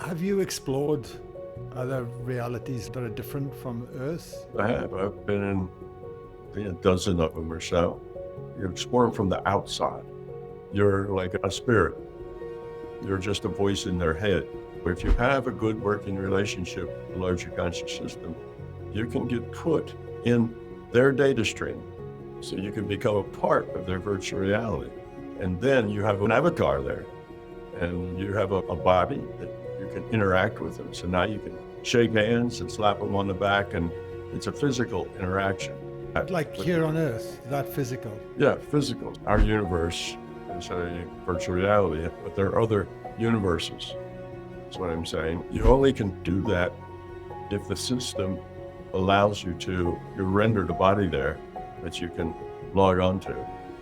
Have you explored other realities that are different from Earth? I have. I've been in a dozen of them or so. You explore them from the outside. You're like a spirit. You're just a voice in their head. If you have a good working relationship with the larger conscious system, you can get put in their data stream. So you can become a part of their virtual reality. And then you have an avatar there. And you have a body that you can interact with them. So now you can shake hands and slap them on the back, and it's a physical interaction. Like here on Earth, that physical? Yeah, physical. Our universe is a virtual reality, but there are other universes. That's what I'm saying. You only can do that if the system allows you to. You're rendered a body there that you can log on to.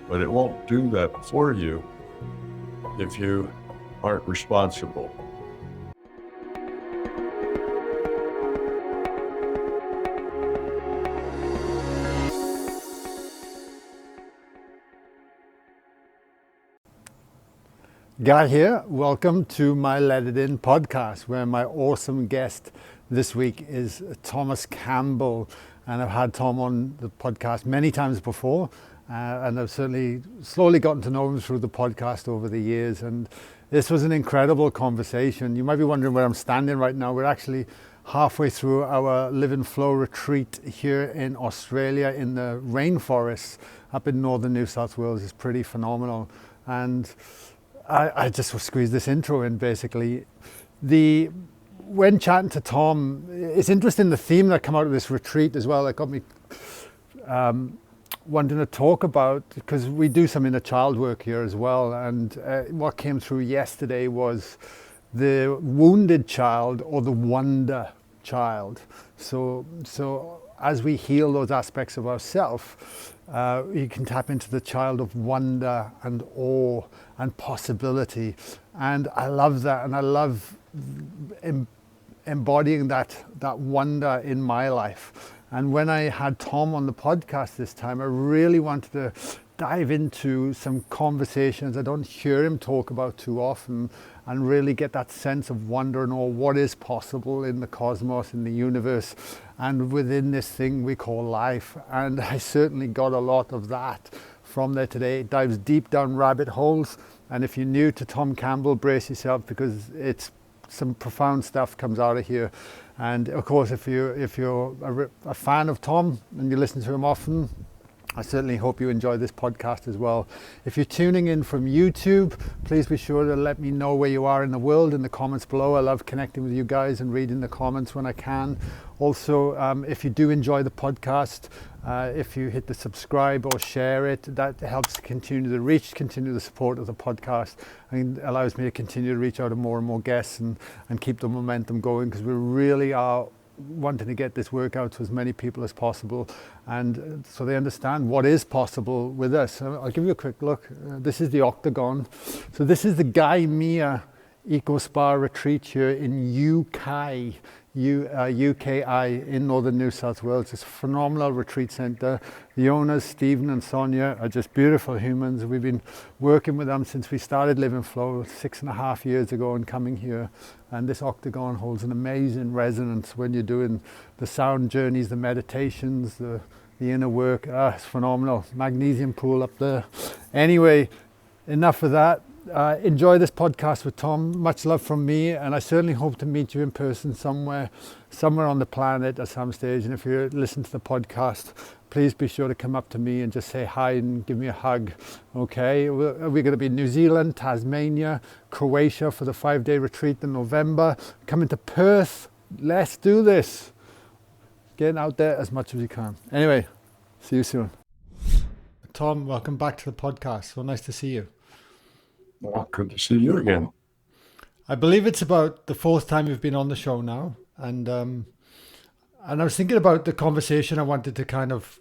But it won't do that for you if you aren't responsible. Guy here, welcome to my Let It In podcast, where my awesome guest this week is Thomas Campbell. And I've had Tom on the podcast many times before, and I've certainly slowly gotten to know him through the podcast over the years. And this was an incredible conversation. You might be wondering where I'm standing right now. We're actually halfway through our Live and Flow retreat here in Australia in the rainforests up in northern New South Wales. It's pretty phenomenal. And I just will squeeze this intro in basically. When chatting to Tom, it's interesting the theme that came out of this retreat as well that got me wanting to talk about, because we do some inner child work here as well, and what came through yesterday was the wounded child or the wonder child. So as we heal those aspects of ourselves, you can tap into the child of wonder and awe and possibility. And I love that, and I love embodying that wonder in my life. And when I had Tom on the podcast this time, I really wanted to dive into some conversations I don't hear him talk about too often, and really get that sense of wonder and awe, what is possible in the cosmos, in the universe, and within this thing we call life. And I certainly got a lot of that from there today. It dives deep down rabbit holes, and if you're new to Tom Campbell, brace yourself, because it's some profound stuff comes out of here. And of course, if you're a fan of Tom and you listen to him often, I certainly hope you enjoy this podcast as well. If you're tuning in from YouTube, please be sure to let me know where you are in the world in the comments below. I love connecting with you guys and reading the comments when I can. Also, if you do enjoy the podcast, if you hit the subscribe or share it, that helps to continue the reach, continue the support of the podcast, and allows me to continue to reach out to more and more guests and keep the momentum going, because we really are wanting to get this work out to as many people as possible, and so they understand what is possible with us. I'll give you a quick look. This is the Octagon. So this is the Guy Mia Eco Spa retreat here in UKI in northern New South Wales. It's a phenomenal retreat centre. The owners, Stephen and Sonia, are just beautiful humans. We've been working with them since we started Live and Flow 6.5 years ago and coming here. And this Octagon holds an amazing resonance when you're doing the sound journeys, the meditations, the inner work. It's phenomenal. Magnesium pool up there. Anyway, enough of that. Enjoy this podcast with Tom. Much love from me, and I certainly hope to meet you in person somewhere on the planet at some stage. And if you listen to the podcast, please be sure to come up to me and just say hi and give me a hug. Okay, we're going to be in New Zealand, Tasmania, Croatia for the 5-day retreat in November. Coming to Perth. Let's do this. Getting out there as much as you can. Anyway, see you soon. Tom, welcome back to the podcast. So nice to see you. Well, good to see you again. I believe it's about the 4th time you've been on the show now, and I was thinking about the conversation I wanted to kind of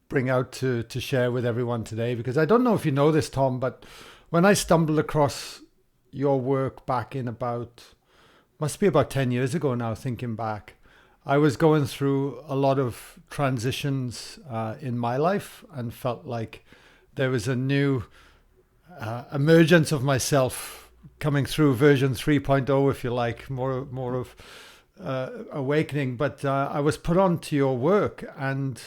bring out to share with everyone today, because I don't know if you know this, Tom, but when I stumbled across your work back in must be about 10 years ago now, thinking back, I was going through a lot of transitions in my life and felt like there was a new emergence of myself coming through version 3.0, if you like, more of awakening. But I was put on to your work, and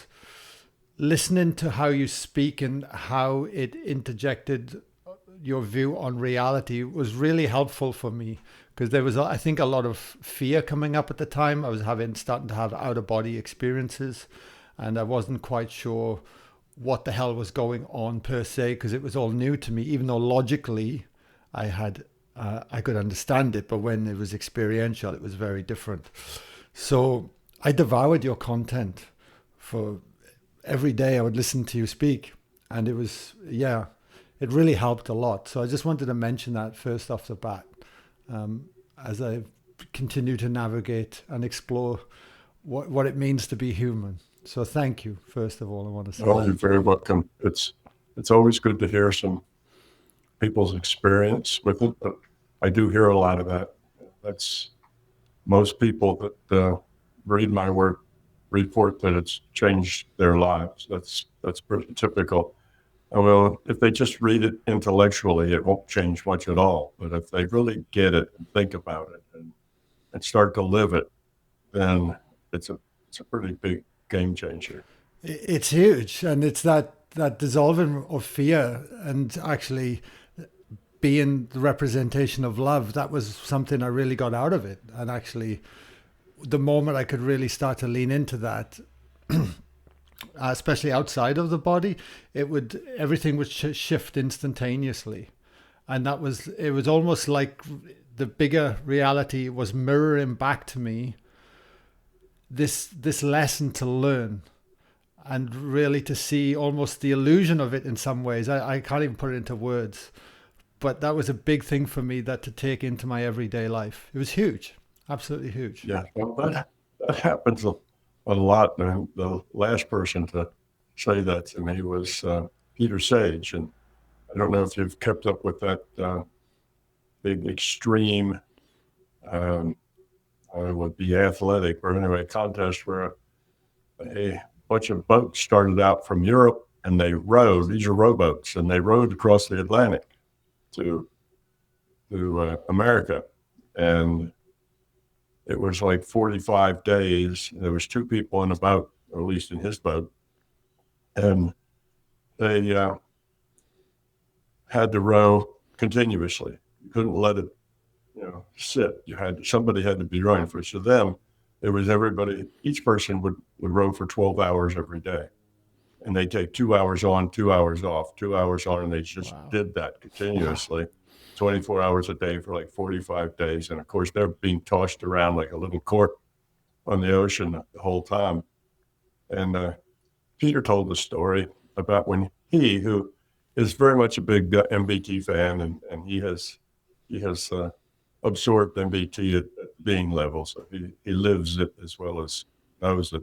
listening to how you speak and how it interjected your view on reality was really helpful for me, because there was, I think, a lot of fear coming up at the time. I was starting to have out of body experiences, and I wasn't quite sure what the hell was going on per se, because it was all new to me, even though logically I could understand it, but when it was experiential, it was very different. So I devoured your content. For every day I would listen to you speak, and it was, yeah, it really helped a lot. So I just wanted to mention that first off the bat, as I continue to navigate and explore what it means to be human. So thank you, first of all, I want to say. Oh, you're very welcome. It's always good to hear some people's experience with it, but I do hear a lot of that. That's most people that read my work report that it's changed their lives. That's pretty typical. Well, if they just read it intellectually, it won't change much at all. But if they really get it and think about it and start to live it, then it's a pretty big game changer. It's huge, and it's that dissolving of fear and actually being the representation of love. That was something I really got out of it, and actually the moment I could really start to lean into that, especially outside of the body, everything would shift instantaneously. And it was almost like the bigger reality was mirroring back to me this lesson to learn, and really to see almost the illusion of it in some ways. I can't even put it into words, but that was a big thing for me, that to take into my everyday life. It was huge, absolutely huge. Yeah, well, that happens a lot. The last person to say that to me was Peter Sage, and I don't know if you've kept up with that big extreme, would be athletic, or anyway, contest where a bunch of boats started out from Europe, and they rowed. These are rowboats, and they rowed across the Atlantic to America, and it was like 45 days. There was two people in the boat, or at least in his boat, and they had to row continuously. You couldn't let it, sit. Somebody had to be rowing for it. So them, it was everybody. Each person would row for 12 hours every day, and they take 2 hours on, 2 hours off, 2 hours on, and they just did that continuously. 24 hours a day for like 45 days. And of course, they're being tossed around like a little cork on the ocean the whole time. And Peter told the story about when who is very much a big MBT fan, and he has absorbed MBT at being level. So he lives it as well as knows it.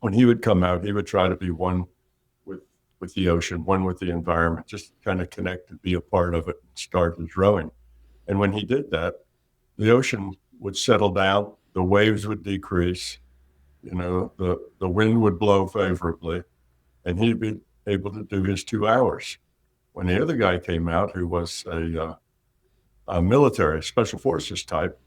When he would come out, he would try to be one with the ocean, one with the environment, just kind of connect and be a part of it and start his rowing. And when he did that, the ocean would settle down, the waves would decrease, the wind would blow favorably, and he'd be able to do his 2 hours. When the other guy came out, who was a military special forces type,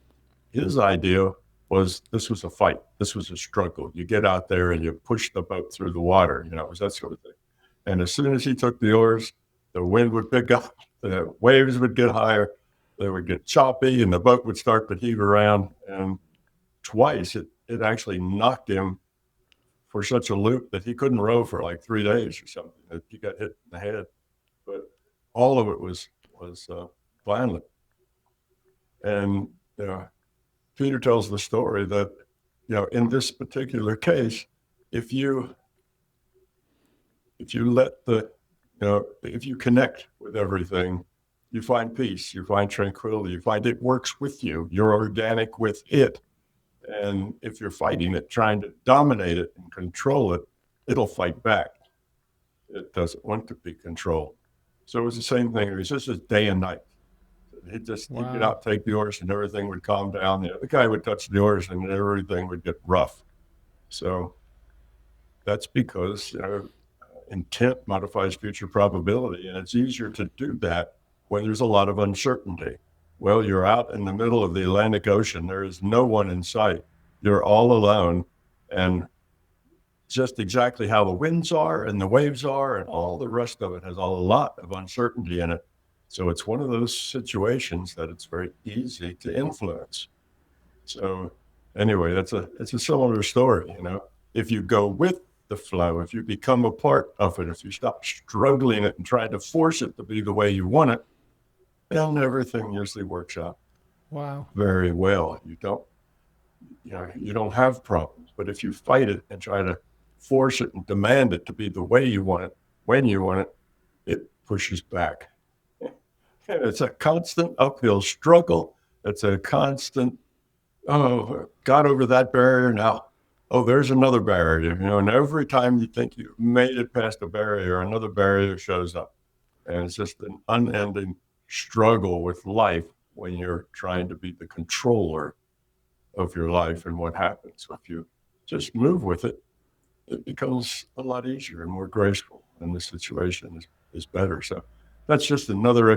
his idea was this was a fight. This was a struggle. You get out there and you push the boat through the water, it was that sort of thing. And as soon as he took the oars, the wind would pick up, the waves would get higher, they would get choppy, and the boat would start to heave around. And twice it actually knocked him for such a loop that he couldn't row for like 3 days or something. That he got hit in the head. But all of it was violent. And Peter tells the story that, in this particular case, if you let if you connect with everything, you find peace, you find tranquility, you find it works with you, you're organic with it. And if you're fighting it, trying to dominate it and control it, it'll fight back. It doesn't want to be controlled. So it was the same thing. It was just a day and night. He'd get out, take the oars, and everything would calm down. The guy would touch the oars, and everything would get rough. So that's because intent modifies future probability, and it's easier to do that when there's a lot of uncertainty. Well, you're out in the middle of the Atlantic Ocean. There is no one in sight. You're all alone, and just exactly how the winds are and the waves are and all the rest of it has a lot of uncertainty in it. So it's one of those situations that it's very easy to influence. So anyway, it's a similar story, you know. If you go with the flow, if you become a part of it, if you stop struggling it and trying to force it to be the way you want it, then everything usually works out Wow. very well. You don't have problems. But if you fight it and try to force it and demand it to be the way you want it, when you want it, it pushes back. And it's a constant uphill struggle. It's a constant, oh, got over that barrier now. Oh, there's another barrier, you know, and every time you think you've made it past a barrier, another barrier shows up. And it's just an unending struggle with life when you're trying to be the controller of your life and what happens. So if you just move with it, it becomes a lot easier and more graceful, and the situation is better. So that's just another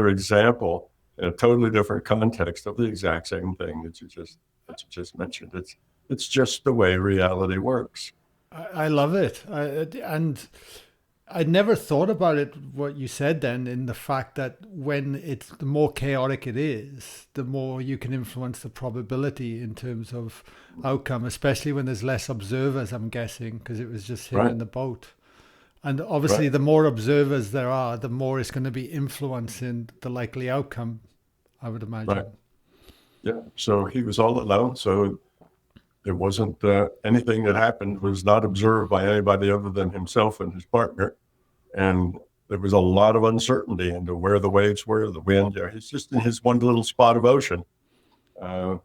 example in a totally different context of the exact same thing that you just mentioned. It's just the way reality works. I love it. And I never thought about it, what you said then, in the fact that when it's the more chaotic it is, the more you can influence the probability in terms of outcome, especially when there's less observers, I'm guessing, because it was just him Right. in the boat. And obviously, Right. the more observers there are, the more it's going to be influencing the likely outcome, I would Right. imagine. Yeah. So he was all alone. So it wasn't anything that happened was not observed by anybody other than himself and his partner. And there was a lot of uncertainty into where the waves were, the wind. Yeah, he's just in his one little spot of ocean. Uh,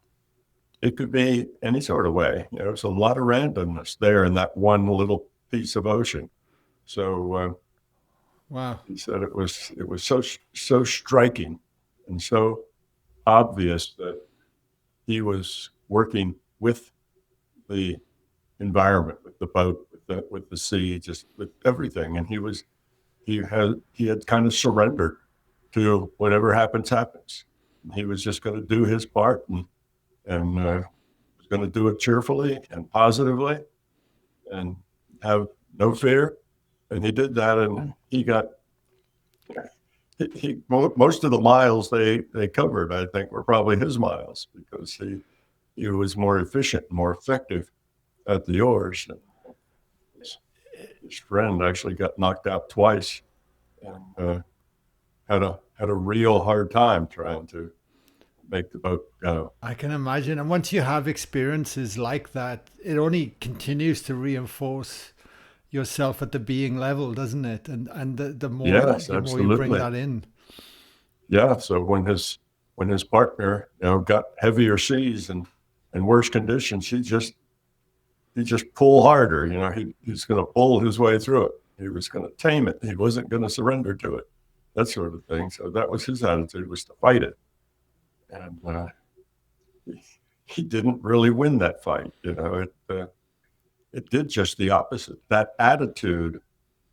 it could be any sort of way. You know, there's a lot of randomness there in that one little piece of ocean. So Wow. he said it was so striking and so obvious that he was working with the environment, with the boat, with the sea, just with everything, and he had kind of surrendered to whatever happens. He was just going to do his part and was going to do it cheerfully and positively and have no fear. And he did that, and most of the miles they covered, I think, were probably his miles because he was more efficient, more effective at the oars. And his friend actually got knocked out twice and had a real hard time trying to make the boat go. I can imagine. And once you have experiences like that, it only continues to reinforce yourself at the being level, doesn't it? And the more Yes, the more you bring absolutely. that in. Yeah. So when his partner, got heavier seas and worse conditions, he just pull harder. He's going to pull his way through it. He was going to tame it. He wasn't going to surrender to it. That sort of thing. So that was his attitude, was to fight it. And he didn't really win that fight. It did just the opposite. That attitude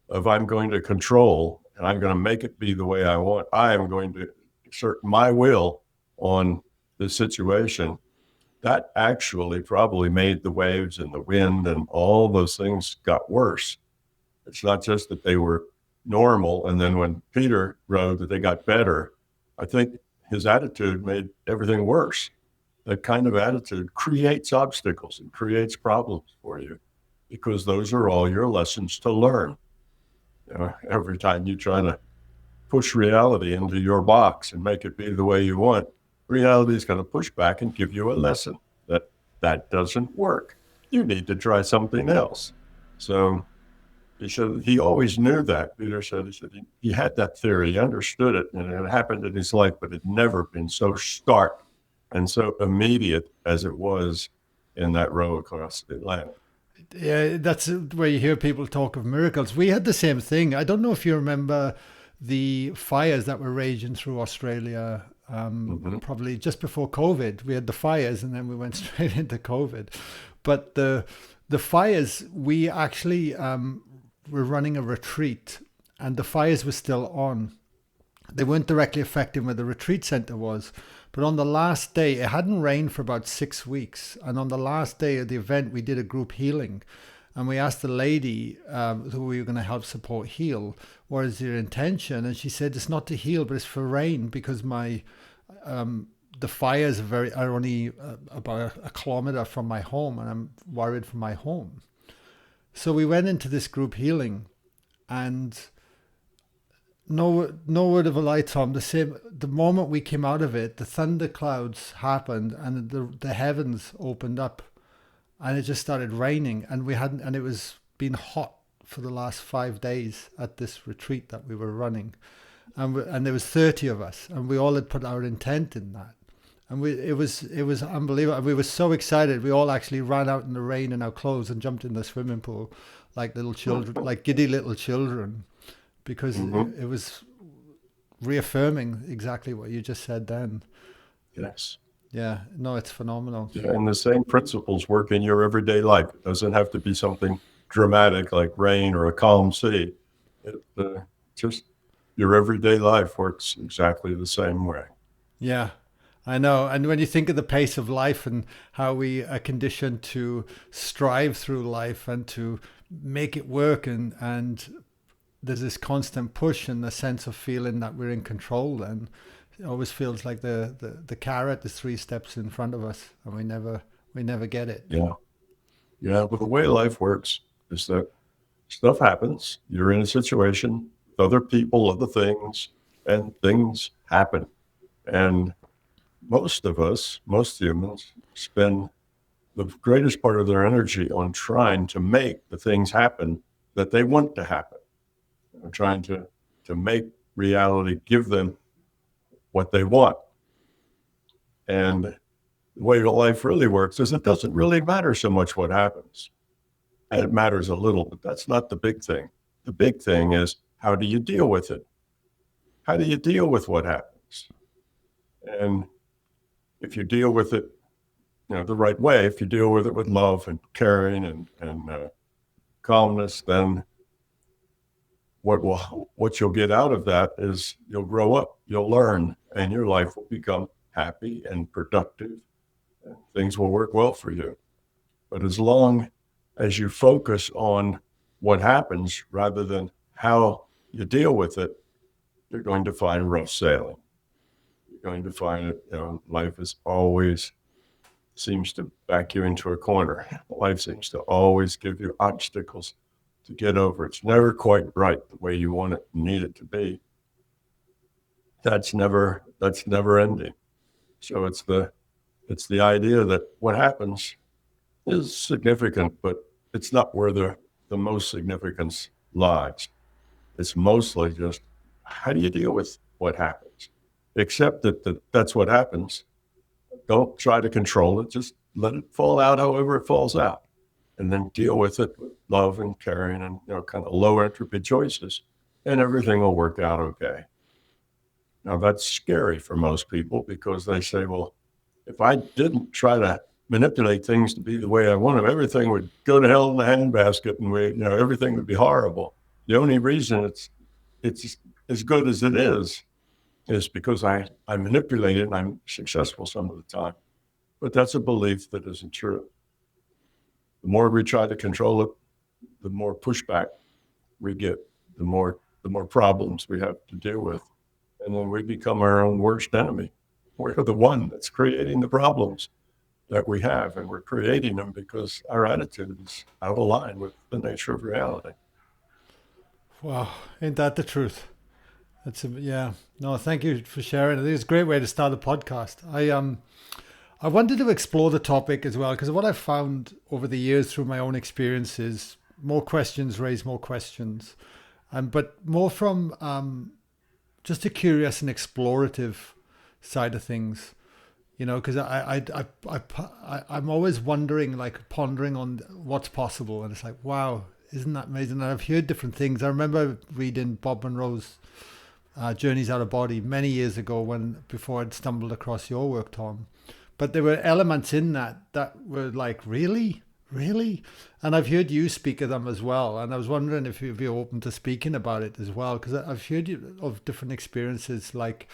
of I'm going to control and I'm going to make it be the way I want. I am going to exert my will on the situation. That actually probably made the waves and the wind and all those things got worse. It's not just that they were normal, and then when Peter wrote that they got better, I think his attitude made everything worse. That kind of attitude creates obstacles and creates problems for you because those are all your lessons to learn. Every time you try to push reality into your box and make it be the way you want, reality is going to push back and give you a lesson that doesn't work. You need to try something else. So he said he always knew that. Peter said he had that theory, he understood it, and it happened in his life, but it had never been so stark and so immediate as it was in that row across the Atlantic. Yeah, that's where you hear people talk of miracles. We had the same thing. I don't know if you remember the fires that were raging through Australia, Mm-hmm. probably just before COVID. We had the fires and then we went straight into COVID. But the fires, we actually were running a retreat and the fires were still on. They weren't directly affecting where the retreat center was. But on the last day, it hadn't rained for about 6 weeks. And on the last day of the event, we did a group healing. And we asked the lady who we were going to help support heal, what is your intention? And she said, it's not to heal, but it's for rain, because my the fires are only about a kilometer from my home, and I'm worried for my home. So we went into this group healing, and no word of a lie, Tom. The moment we came out of it, the thunder clouds happened, and the heavens opened up, and it just started raining, and it was been hot for the last 5 days at this retreat that we were running, and there was 30 of us, and we all had put our intent in that, and it was unbelievable. We were so excited. We all actually ran out in the rain in our clothes and jumped in the swimming pool like little children, like giddy little children, because it was reaffirming exactly what you just said then. Yes. Yeah, no, it's phenomenal. Yeah, and the same principles work in your everyday life. It doesn't have to be something dramatic like rain or a calm sea. Just your everyday life works exactly the same way. Yeah, I know. And when you think of the pace of life and how we are conditioned to strive through life and to make it work, and there's this constant push and the sense of feeling that we're in control, then it always feels like the carrot is 3 steps in front of us, and we never get it. Yeah. Yeah, but the way life works is that stuff happens. You're in a situation with other people, other things, and things happen. And most of us, most humans, spend the greatest part of their energy on trying to make the things happen that they want to happen. They're trying to make reality give them what they want. And the way life really works is it doesn't really matter so much what happens. And it matters a little, but that's not the big thing. The big thing is, how do you deal with it? How do you deal with what happens? And if you deal with it, the right way, if you deal with it with love and caring and calmness, then what you'll get out of that is you'll grow up, you'll learn, and your life will become happy and productive, and things will work well for you. But as long as you focus on what happens rather than how you deal with it, you're going to find rough sailing. You're going to find it, life is always seems to back you into a corner. Life seems to always give you obstacles to get over. It's never quite right the way you want it, need it to be. That's never ending. So it's the idea that what happens is significant, but it's not where the most significance lies. It's mostly just, how do you deal with what happens? Accept that's what happens. Don't try to control it. Just let it fall out however it falls out, and then deal with it with love and caring and kind of low entropy choices, and everything will work out okay. Now that's scary for most people, because they say, well, if I didn't try to manipulate things to be the way I want them, everything would go to hell in the handbasket, and everything would be horrible. The only reason it's as good as it is because I manipulate it and I'm successful some of the time. But that's a belief that isn't true. The more we try to control it, the more pushback we get, the more problems we have to deal with. And then we become our own worst enemy. We're the one that's creating the problems that we have, and we're creating them because our attitude is out of line with the nature of reality. Wow, ain't that the truth? Yeah. No, thank you for sharing. I think it's a great way to start a podcast. I wanted to explore the topic as well, because what I've found over the years through my own experiences, more questions raise more questions, but more from just a curious and explorative side of things, because I'm always wondering, like pondering on what's possible, and it's like, wow, isn't that amazing? And I've heard different things. I remember reading Bob Monroe's Journeys Out of Body many years ago, before I'd stumbled across your work, Tom. But there were elements in that were like, really? Really? And I've heard you speak of them as well. And I was wondering if you'd be open to speaking about it as well, because I've heard you of different experiences, like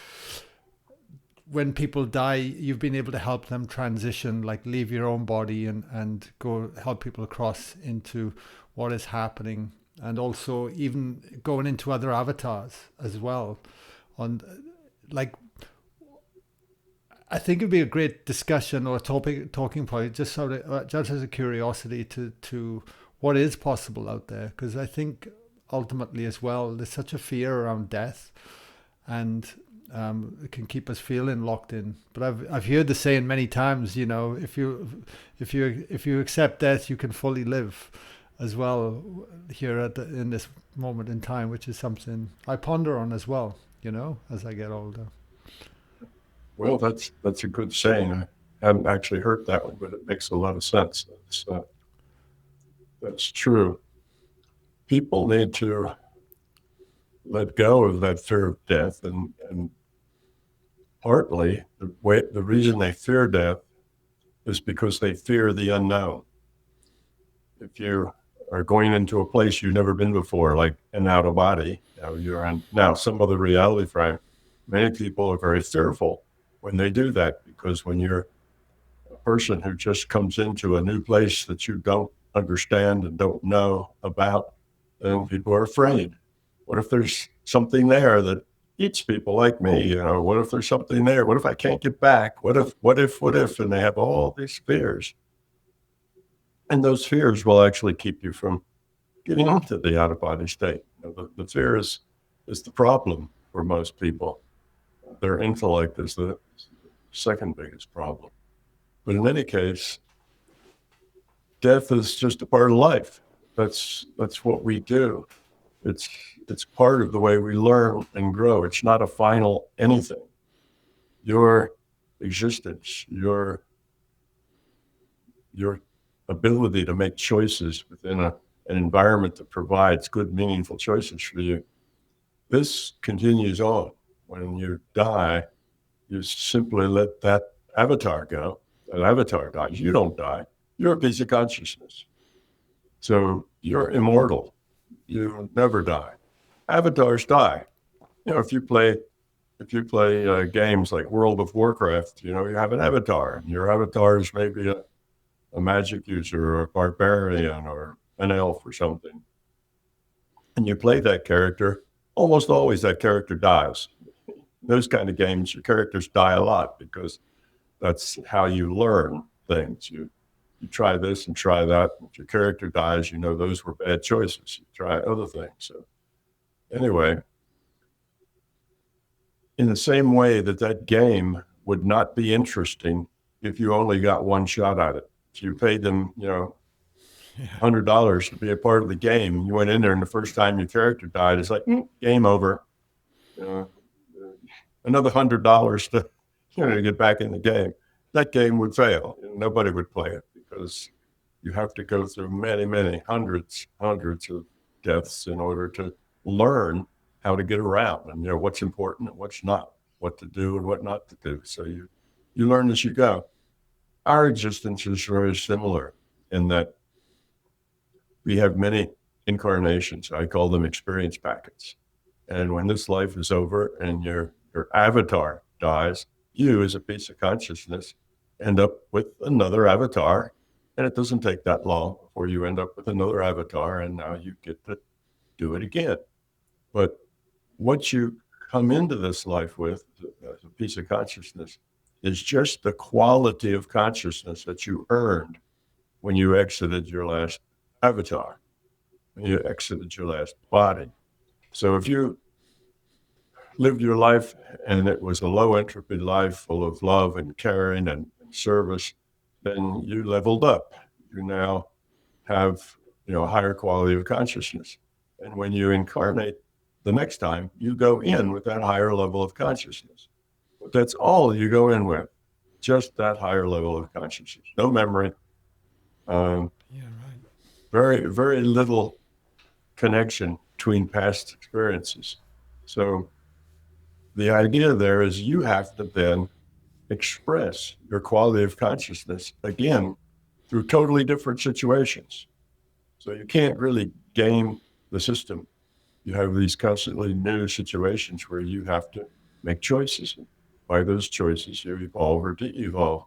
when people die, you've been able to help them transition, like leave your own body and go help people across into what is happening. And also even going into other avatars as well. On like, I think it'd be a great discussion or talking point, just sort of just as a curiosity to what is possible out there, because I think ultimately as well there's such a fear around death, and it can keep us feeling locked in. But I've heard the saying many times, you know, if you accept death, you can fully live as well here in this moment in time, which is something I ponder on as well, you know, as I get older. Well, that's a good saying. I haven't actually heard that one, but it makes a lot of sense. That's true. People need to let go of that fear of death, and partly the reason they fear death is because they fear the unknown. If you are going into a place you've never been before, like an out of body, you're on now some other reality frame. Many people are very fearful when they do that, because when you're a person who just comes into a new place that you don't understand and don't know about, then people are afraid. What if there's something there that eats people like me? You know, what if there's something there? What if I can't get back? What if? And they have all these fears. And those fears will actually keep you from getting into the out of body state. You know, the fear is the problem for most people. Their intellect is the second biggest problem. But in any case, death is just a part of life. That's what we do. It's it's part of the way we learn and grow. It's not a final anything. Your existence, your ability to make choices within an environment that provides good, meaningful choices for you, this continues on. When you die, you simply let that avatar go. That avatar dies. You don't die. You're a piece of consciousness. So you're immortal. You never die. Avatars die. You know, if you play games like World of Warcraft, you know, you have an avatar. And your avatar is maybe a magic user or a barbarian or an elf or something. And you play that character, almost always that character dies. Those kind of games, your characters die a lot because that's how you learn things. You try this and try that. If your character dies, you know those were bad choices. You try other things. So anyway, in the same way that game would not be interesting if you only got one shot at it. If you paid them, you know, $100 to be a part of the game, you went in there and the first time your character died, it's like game over. Uh, Another $100 to to get back in the game. That game would fail. Nobody would play it because you have to go through many, many hundreds of deaths in order to learn how to get around and what's important and what's not, what to do and what not to do. So you learn as you go. Our existence is very similar in that we have many incarnations. I call them experience packets. And when this life is over and your avatar dies, you as a piece of consciousness end up with another avatar. And it doesn't take that long before you end up with another avatar, and now you get to do it again. But what you come into this life with as a piece of consciousness is just the quality of consciousness that you earned when you exited your last avatar, when you exited your last body. So if you lived your life and it was a low entropy life full of love and caring and service, then you leveled up. You now have a higher quality of consciousness. And when you incarnate the next time, you go in with that higher level of consciousness. But that's all you go in with, just that higher level of consciousness. No memory. Yeah, right. Very, very little connection between past experiences. So the idea there is you have to then express your quality of consciousness again through totally different situations. So you can't really game the system. You have these constantly new situations where you have to make choices. By those choices, you evolve or de-evolve.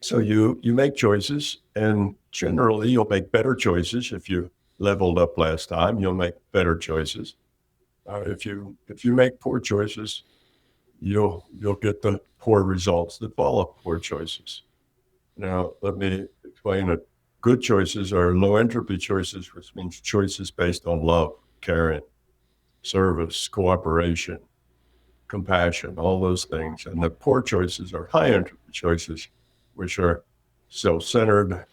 So you make choices, and generally you'll make better choices. If you leveled up last time, you'll make better choices. If you make poor choices, you'll get the poor results that follow poor choices. Now, let me explain it. Good choices are low entropy choices, which means choices based on love, caring, service, cooperation, compassion, all those things. And the poor choices are high entropy choices, which are self-centered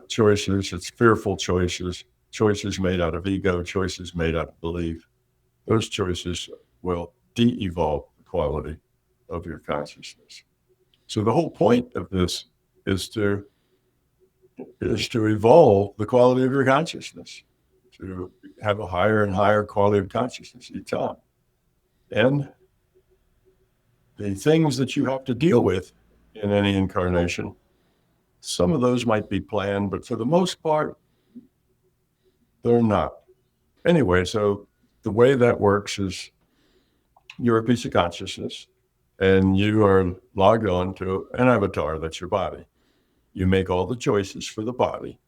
choices, it's fearful choices, choices made out of ego, choices made out of belief. Those choices will de-evolve the quality of your consciousness. So the whole point of this is to evolve the quality of your consciousness, to have a higher and higher quality of consciousness each time. And the things that you have to deal with in any incarnation, some of those might be planned, but for the most part, they're not. Anyway, so the way that works is you're a piece of consciousness and you are logged on to an avatar that's your body. You make all the choices for the body.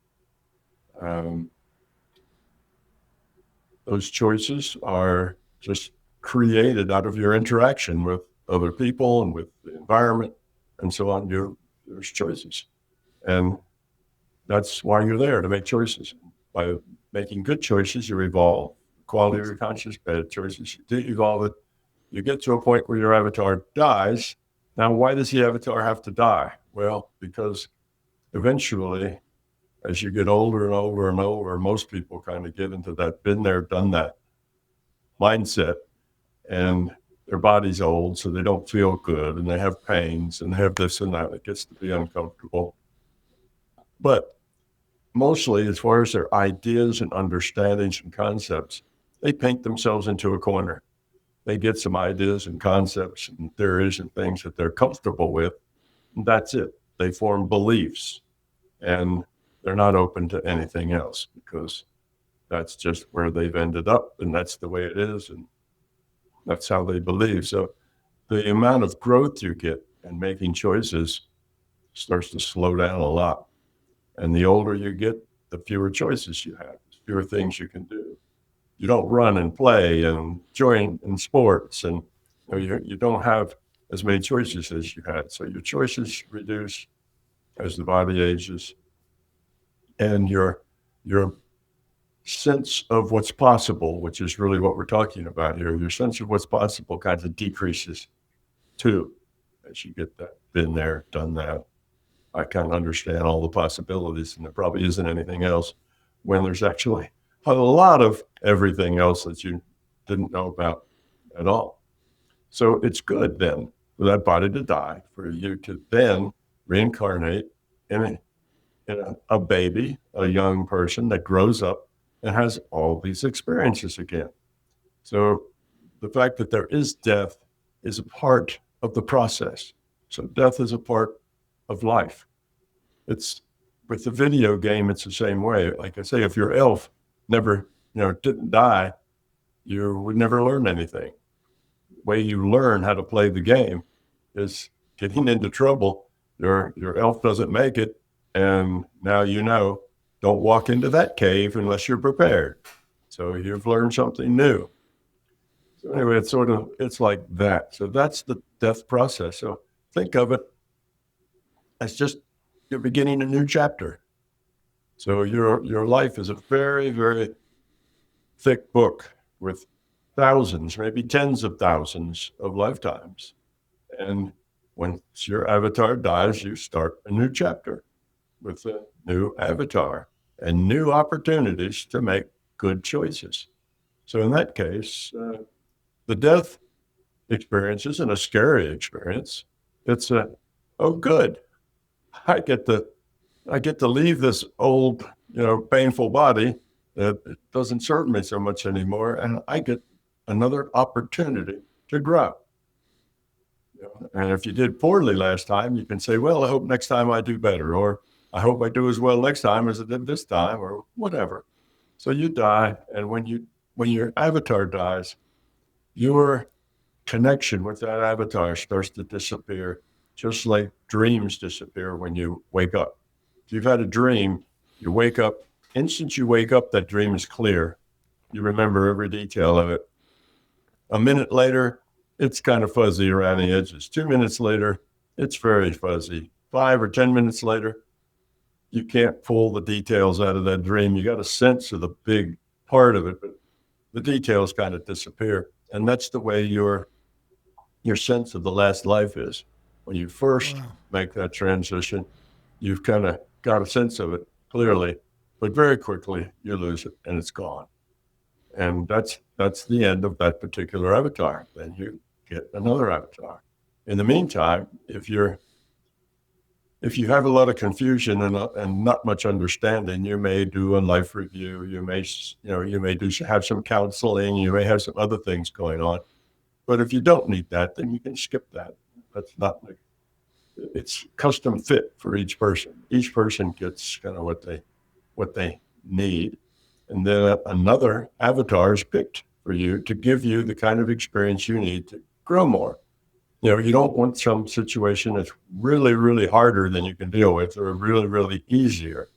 Those choices are just created out of your interaction with other people and with the environment and so on. There's choices. And that's why you're there, to make choices. By making good choices, you evolve the quality of your consciousness. Bad choices, you evolve it. You get to a point where your avatar dies. Now, why does the avatar have to die? Well, because eventually, as you get older and older and older, most people kind of get into that been there, done that mindset, and their body's old, so they don't feel good, and they have pains, and they have this and that. It gets to be uncomfortable. But mostly, as far as their ideas and understandings and concepts, they paint themselves into a corner. They get some ideas and concepts and theories and things that they're comfortable with, and that's it. They form beliefs, and they're not open to anything else because that's just where they've ended up, and that's the way it is, and that's how they believe. So the amount of growth you get in making choices starts to slow down a lot. And the older you get, the fewer choices you have, the fewer things you can do. You don't run and play and join in sports, and you don't have as many choices as you had. So your choices reduce as the body ages, and your sense of what's possible, which is really what we're talking about here, your sense of what's possible kind of decreases too, as you get that, been there, done that. I kind of understand all the possibilities, and there probably isn't anything else when there's actually a lot of everything else that you didn't know about at all. So it's good then for that body to die, for you to then reincarnate in a baby, a young person that grows up and has all these experiences again. So the fact that there is death is a part of the process. So death is a part of life. It's with the video game, it's the same way. Like I say, if your elf never, didn't die, you would never learn anything. The way you learn how to play the game is getting into trouble. Your elf doesn't make it, and now don't walk into that cave unless you're prepared. So you've learned something new. So anyway, it's like that. So that's the death process. So think of it as just you're beginning a new chapter. So your life is a very, very thick book with thousands, maybe tens of thousands of lifetimes. And once your avatar dies, you start a new chapter with a new avatar and new opportunities to make good choices. So in that case, the death experience isn't a scary experience. It's oh, good. I get to leave this old, painful body that doesn't serve me so much anymore, and I get another opportunity to grow. And if you did poorly last time, you can say, well, I hope next time I do better, or I hope I do as well next time as I did this time, or whatever. So you die, and when your avatar dies, your connection with that avatar starts to disappear, just like dreams disappear when you wake up. If you've had a dream, you wake up, instant you wake up, that dream is clear. You remember every detail of it. A minute later, it's kind of fuzzy around the edges. 2 minutes later, it's very fuzzy. 5 or 10 minutes later, you can't pull the details out of that dream. You got a sense of the big part of it, but the details kind of disappear. And that's the way your sense of the last life is. When you first make that transition, you've kind of got a sense of it clearly, but very quickly you lose it and it's gone. And that's the end of that particular avatar. Then you get another avatar. In the meantime, if you have a lot of confusion and not much understanding, you may do a life review. You may have some counseling. You may have some other things going on. But if you don't need that, then you can skip that. That's not like it's custom fit for each person. Each person gets kind of what they need, and then another avatar is picked for you to give you the kind of experience you need to grow more. You don't want some situation that's really, really harder than you can deal with, or really, really easier.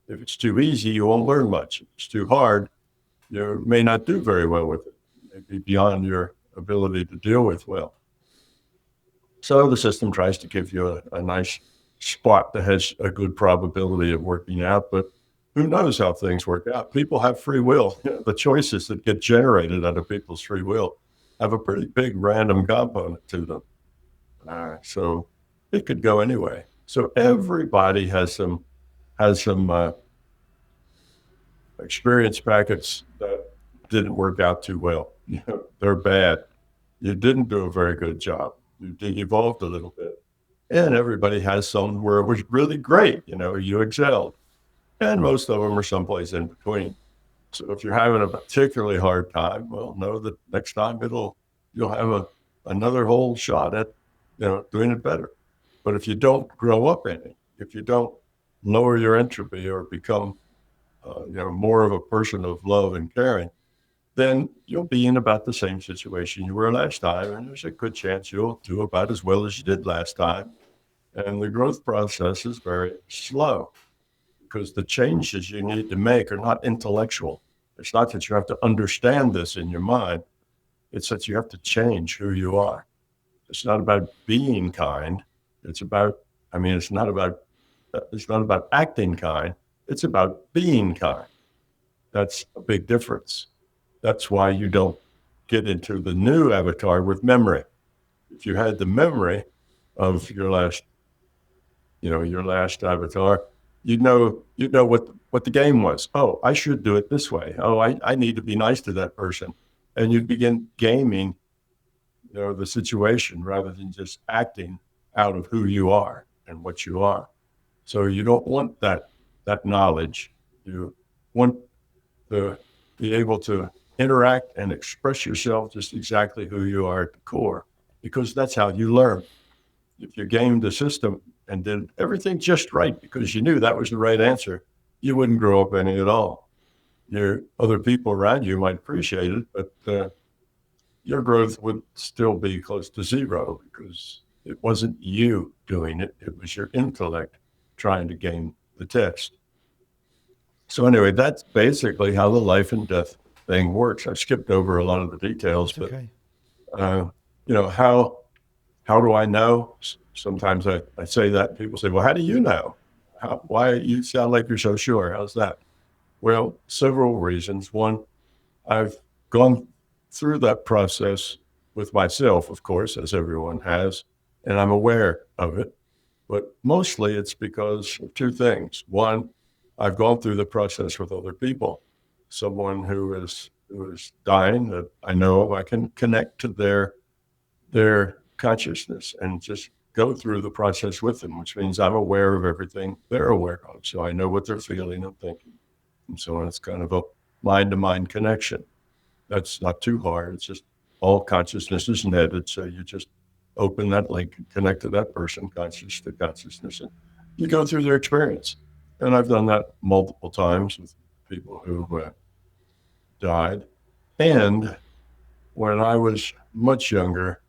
If it's too easy, you won't learn much. If it's too hard, you may not do very well with it. It may be beyond your ability to deal with well. So the system tries to give you a nice spot that has a good probability of working out, but who knows how things work out? People have free will. The choices that get generated out of people's free will have a pretty big random component to them. So it could go anyway. So everybody has some experience packets that didn't work out too well. They're bad. You didn't do a very good job. You evolved a little bit. And everybody has some where it was really great. You excelled. And most of them are someplace in between. So if you're having a particularly hard time, well, know that next time you'll have another whole shot at doing it better. But if you don't grow up in it, if you don't lower your entropy or become more of a person of love and caring, then you'll be in about the same situation you were last time, and there's a good chance you'll do about as well as you did last time. And the growth process is very slow because the changes you need to make are not intellectual. It's not that you have to understand this in your mind. It's that you have to change who you are. It's not about being kind. It's not about acting kind. It's about being kind. That's a big difference. That's why you don't get into the new avatar with memory. If you had the memory of your last avatar, you'd know what the game was. Oh, I should do it this way. Oh, I need to be nice to that person. And you'd begin gaming, the situation rather than just acting out of who you are and what you are. So you don't want that knowledge. You want to be able to interact and express yourself just exactly who you are at the core, because that's how you learn. If you gamed the system and did everything just right because you knew that was the right answer, you wouldn't grow up any at all. Your other people around you might appreciate it, but your growth would still be close to zero because it wasn't you doing it. It was your intellect trying to game the test. So anyway, that's basically how the life and death thing works. I skipped over a lot of the details, It's but okay. uh, how do I know? Sometimes I say that people say, well, how do you know? Why you sound like you're so sure? How's that? Well, several reasons. One, I've gone through that process with myself, of course, as everyone has, and I'm aware of it. But mostly it's because of two things. One, I've gone through the process with other people. Someone who is dying that I know of, I can connect to their consciousness and just go through the process with them, which means I'm aware of everything they're aware of. So I know what they're feeling and thinking. And so it's kind of a mind to mind connection. That's not too hard. It's just all consciousness is netted. So you just open that link and connect to that person, conscious to consciousness, and you go through their experience. And I've done that multiple times with people who died. And when I was much younger,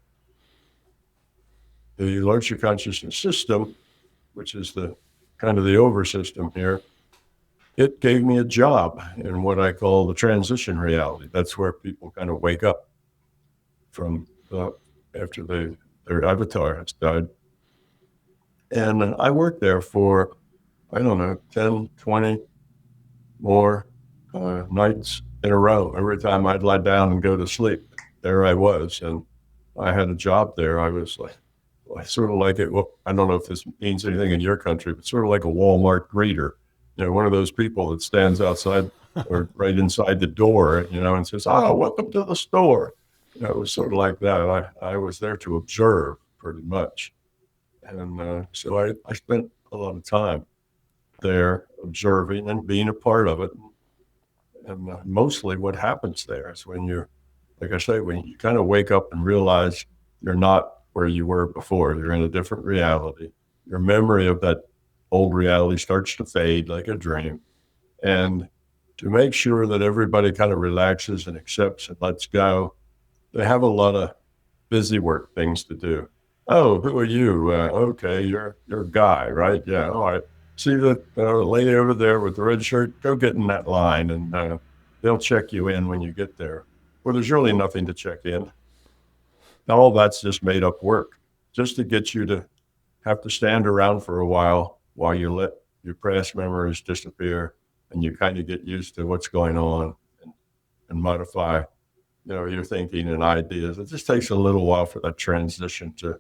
the larger consciousness system, which is the kind of the over system here, it gave me a job in what I call the transition reality. That's where people kind of wake up from after their avatar has died. And I worked there for, I don't know, 10, 20 more nights in a row. Every time I'd lie down and go to sleep, there I was. And I had a job there. I was like, sort of like it. Well, I don't know if this means anything in your country, but sort of like a Walmart greeter. One of those people that stands outside or right inside the door, and says, "Oh, welcome to the store." It was sort of like that. I was there to observe pretty much. And so I spent a lot of time there observing and being a part of it. And mostly what happens there is when you're, like I say, when you kind of wake up and realize you're not where you were before, you're in a different reality. Your memory of that old reality starts to fade like a dream. And to make sure that everybody kind of relaxes and accepts and lets go, they have a lot of busy work things to do. Oh, who are you? Okay, you're a guy, right? Yeah, all right. See that lady over there with the red shirt? Go get in that line, and they'll check you in when you get there. Well, there's really nothing to check in. All that's just made up work, just to get you to have to stand around for a while you let your past memories disappear, and you kind of get used to what's going on and modify your thinking and ideas. It just takes a little while for that transition to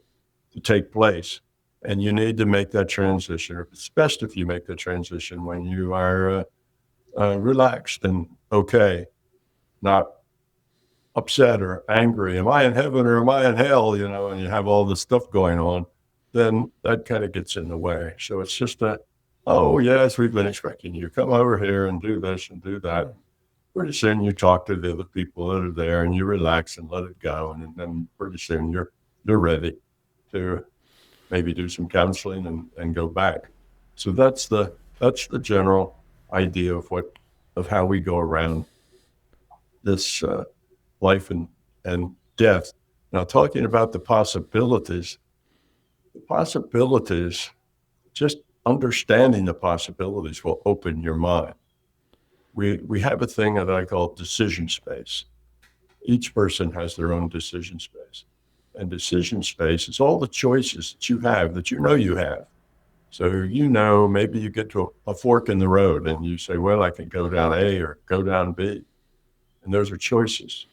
take place. And you need to make that transition. It's best if you make the transition when you are relaxed and okay, not upset or angry. Am I in heaven or am I in hell? And you have all this stuff going on, then that kind of gets in the way. So it's just oh, yes, we've been expecting you. Come over here and do this and do that. Pretty soon you talk to the other people that are there and you relax and let it go. And then pretty soon you're ready to maybe do some counseling and go back. So that's the general idea of how we go around this life and death. Now, talking about the possibilities, just understanding the possibilities will open your mind. We have a thing that I call decision space. Each person has their own decision space. And decision space is all the choices that you have, that you have. So maybe you get to a fork in the road and you say, well, I can go down A or go down B. And those are choices.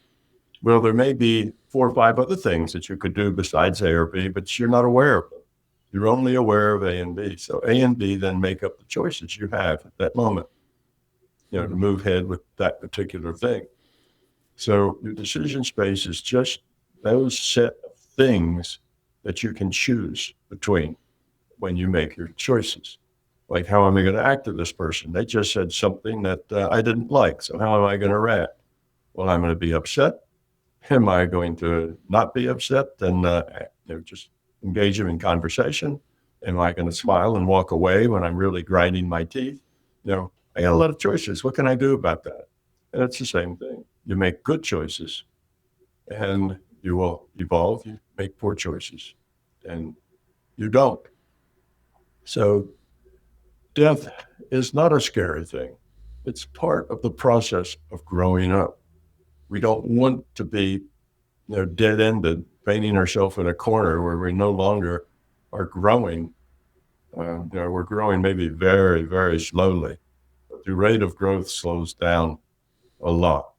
Well, there may be 4 or 5 other things that you could do besides A or B, but you're not aware of them. You're only aware of A and B. So A and B then make up the choices you have at that moment, to move ahead with that particular thing. So your decision space is just those set of things that you can choose between when you make your choices. Like, how am I going to act to this person? They just said something that I didn't like. So how am I going to react? Well, I'm going to be upset. Am I going to not be upset and just engage them in conversation? Am I going to smile and walk away when I'm really grinding my teeth? I got a lot of choices. What can I do about that? And it's the same thing. You make good choices and you will evolve. You make poor choices and you don't. So death is not a scary thing. It's part of the process of growing up. We don't want to be dead-ended, painting ourselves in a corner where we no longer are growing. We're growing maybe very, very slowly. But the rate of growth slows down a lot.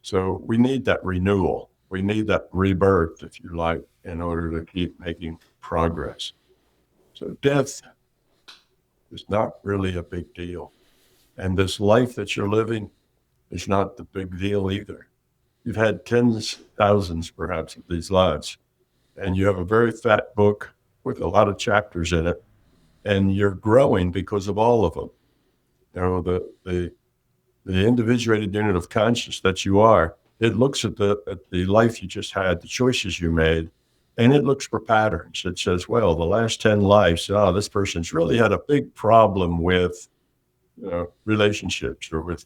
So we need that renewal. We need that rebirth, if you like, in order to keep making progress. So death is not really a big deal. And this life that you're living is not the big deal either. You've had tens, thousands perhaps of these lives, and you have a very fat book with a lot of chapters in it, and you're growing because of all of them. The individuated unit of conscious that you are, it looks at the life you just had, the choices you made, And it looks for patterns. It says, well, the last 10 lives, this person's really had a big problem with relationships or with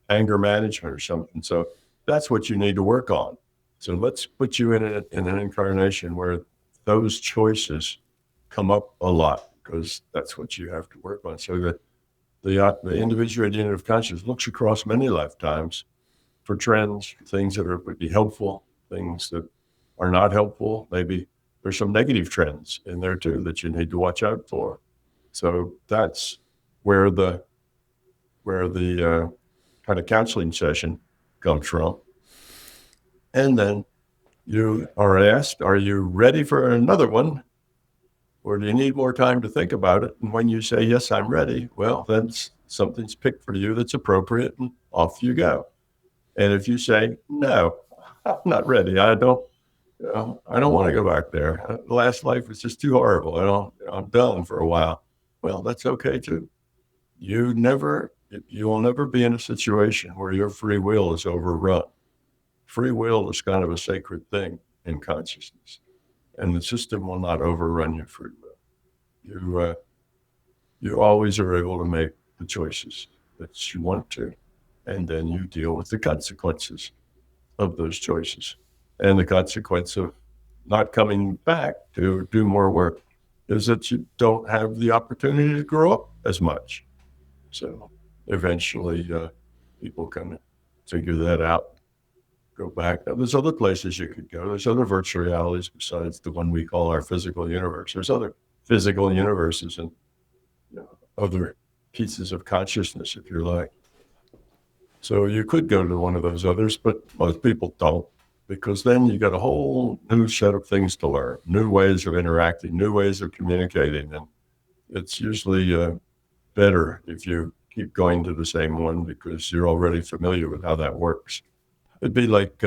anger management or something. So that's what you need to work on. So let's put you in an incarnation where those choices come up a lot, because that's what you have to work on. So that the individuated unit of consciousness looks across many lifetimes for trends, things that would be helpful, things that are not helpful. Maybe there's some negative trends in there too that you need to watch out for. So that's where the kind of counseling session comes from. And then you are asked, are you ready for another one? Or do you need more time to think about it? And when you say, yes, I'm ready, well, then something's picked for you that's appropriate, and off you go. And if you say, no, I'm not ready, I don't want to go back there. Last life was just too horrible. I'm done for a while. Well, that's okay too. You will never be in a situation where your free will is overrun. Free will is kind of a sacred thing in consciousness, and the system will not overrun your free will. You always are able to make the choices that you want to, and then you deal with the consequences of those choices. And the consequence of not coming back to do more work is that you don't have the opportunity to grow up as much. So eventually people can figure that out, go back. Now, there's other places you could go. There's other virtual realities besides the one we call our physical universe. There's other physical universes and other pieces of consciousness, if you like. So you could go to one of those others, but most people don't, because then you got a whole new set of things to learn, new ways of interacting, new ways of communicating. And it's usually better if you keep going to the same one because you're already familiar with how that works. It'd be like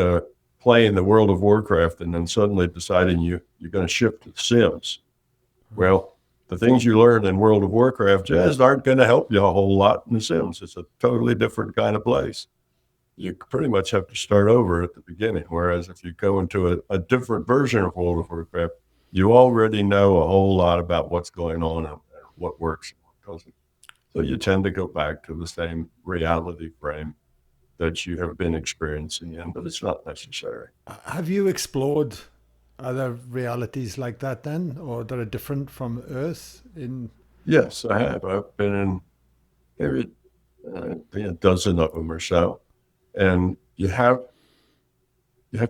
playing the World of Warcraft and then suddenly deciding you're going to shift to The Sims. Well, the things you learned in World of Warcraft just aren't going to help you a whole lot in The Sims. It's a totally different kind of place. You pretty much have to start over at the beginning. Whereas if you go into a different version of World of Warcraft, you already know a whole lot about what's going on and what works and what doesn't. So you tend to go back to the same reality frame that you have been experiencing in, but it's not necessary. Have you explored other realities like that then, or that are different from Earth? Yes, I have. I've been in maybe a dozen of them or so. And you have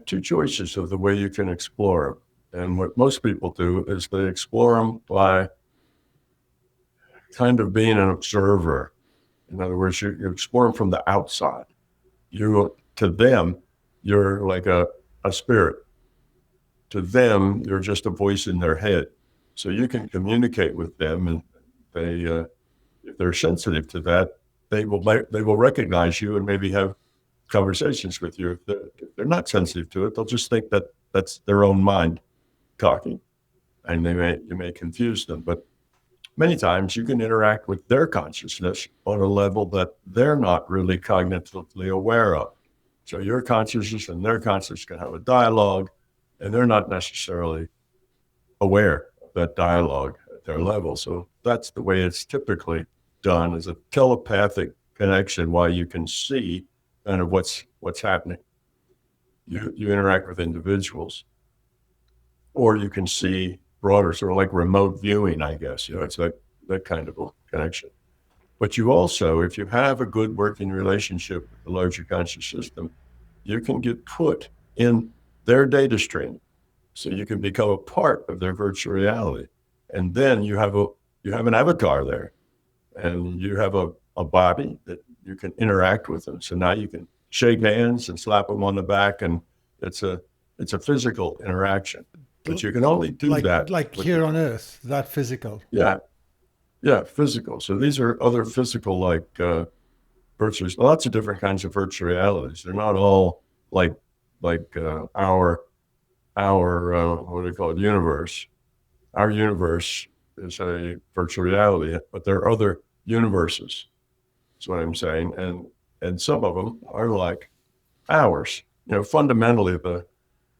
two choices of the way you can explore them. And what most people do is they explore them by kind of being an observer. In other words, you explore them from the outside. To them, you're like a spirit. To them, you're just a voice in their head. So you can communicate with them, and if they're sensitive to that, they will recognize you and maybe have conversations with you. If they're not sensitive to it, they'll just think that that's their own mind talking, and you may confuse them. But many times you can interact with their consciousness on a level that they're not really cognitively aware of. So your consciousness and their consciousness can have a dialogue, and they're not necessarily aware of that dialogue at their level. So that's the way it's typically done, is a telepathic connection while you can see kind of what's happening. You interact with individuals, or you can see broader, sort of like remote viewing, I guess. It's that kind of a connection. But you also, if you have a good working relationship with the larger conscious system, you can get put in their data stream. So you can become a part of their virtual reality. And then you have an avatar there, and you have a body that you can interact with them. So now you can shake hands and slap them on the back, and it's a physical interaction. But you can only do that. Like here on Earth, that physical. Yeah, physical. So these are other physical, like virtual, lots of different kinds of virtual realities. They're not all like our what do you call it, universe. Our universe is a virtual reality, but there are other universes. That's what I'm saying. And some of them are like ours. Fundamentally, the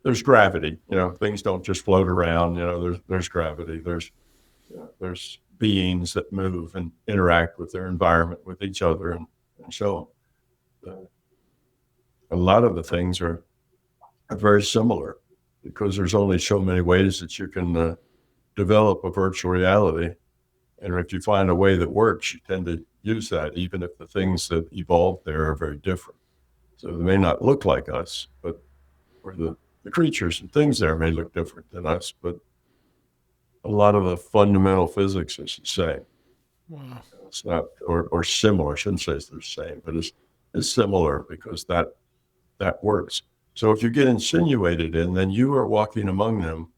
there's gravity. Things don't just float around. There's gravity. There's beings that move and interact with their environment, with each other, and so a lot of the things are very similar because there's only so many ways that you can develop a virtual reality. And if you find a way that works, you tend to use that, even if the things that evolved there are very different. So they may not look like us, but or the creatures and things there may look different than us, but a lot of the fundamental physics is the same. Wow. It's not, or similar. I shouldn't say it's the same, but it's similar because that works. So if you get insinuated in, then you are walking among them,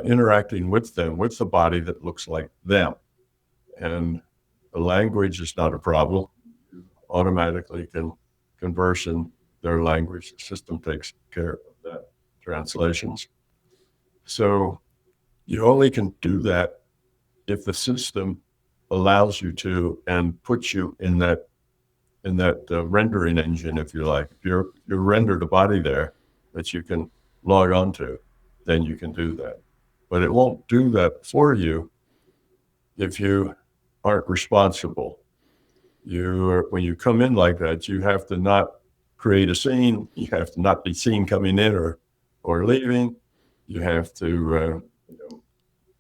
interacting with them, with the body that looks like them. And the language is not a problem. You automatically can converse in their language. The system takes care of that, translations. So you only can do that if the system allows you to and puts you in that rendering engine, if you like. If you're rendered a body there that you can log onto, then you can do that. But it won't do that for you if you aren't responsible. When you come in like that, you have to not create a scene. You have to not be seen coming in or leaving. You have to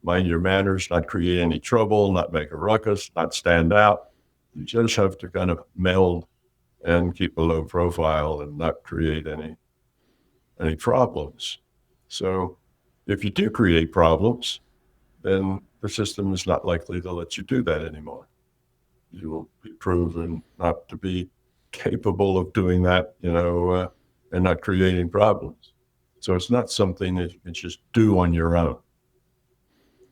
mind your manners, not create any trouble, not make a ruckus, not stand out. You just have to kind of meld and keep a low profile and not create any problems. So if you do create problems, then the system is not likely to let you do that anymore. You will be proven not to be capable of doing that, and not creating problems. So it's not something that you can just do on your own.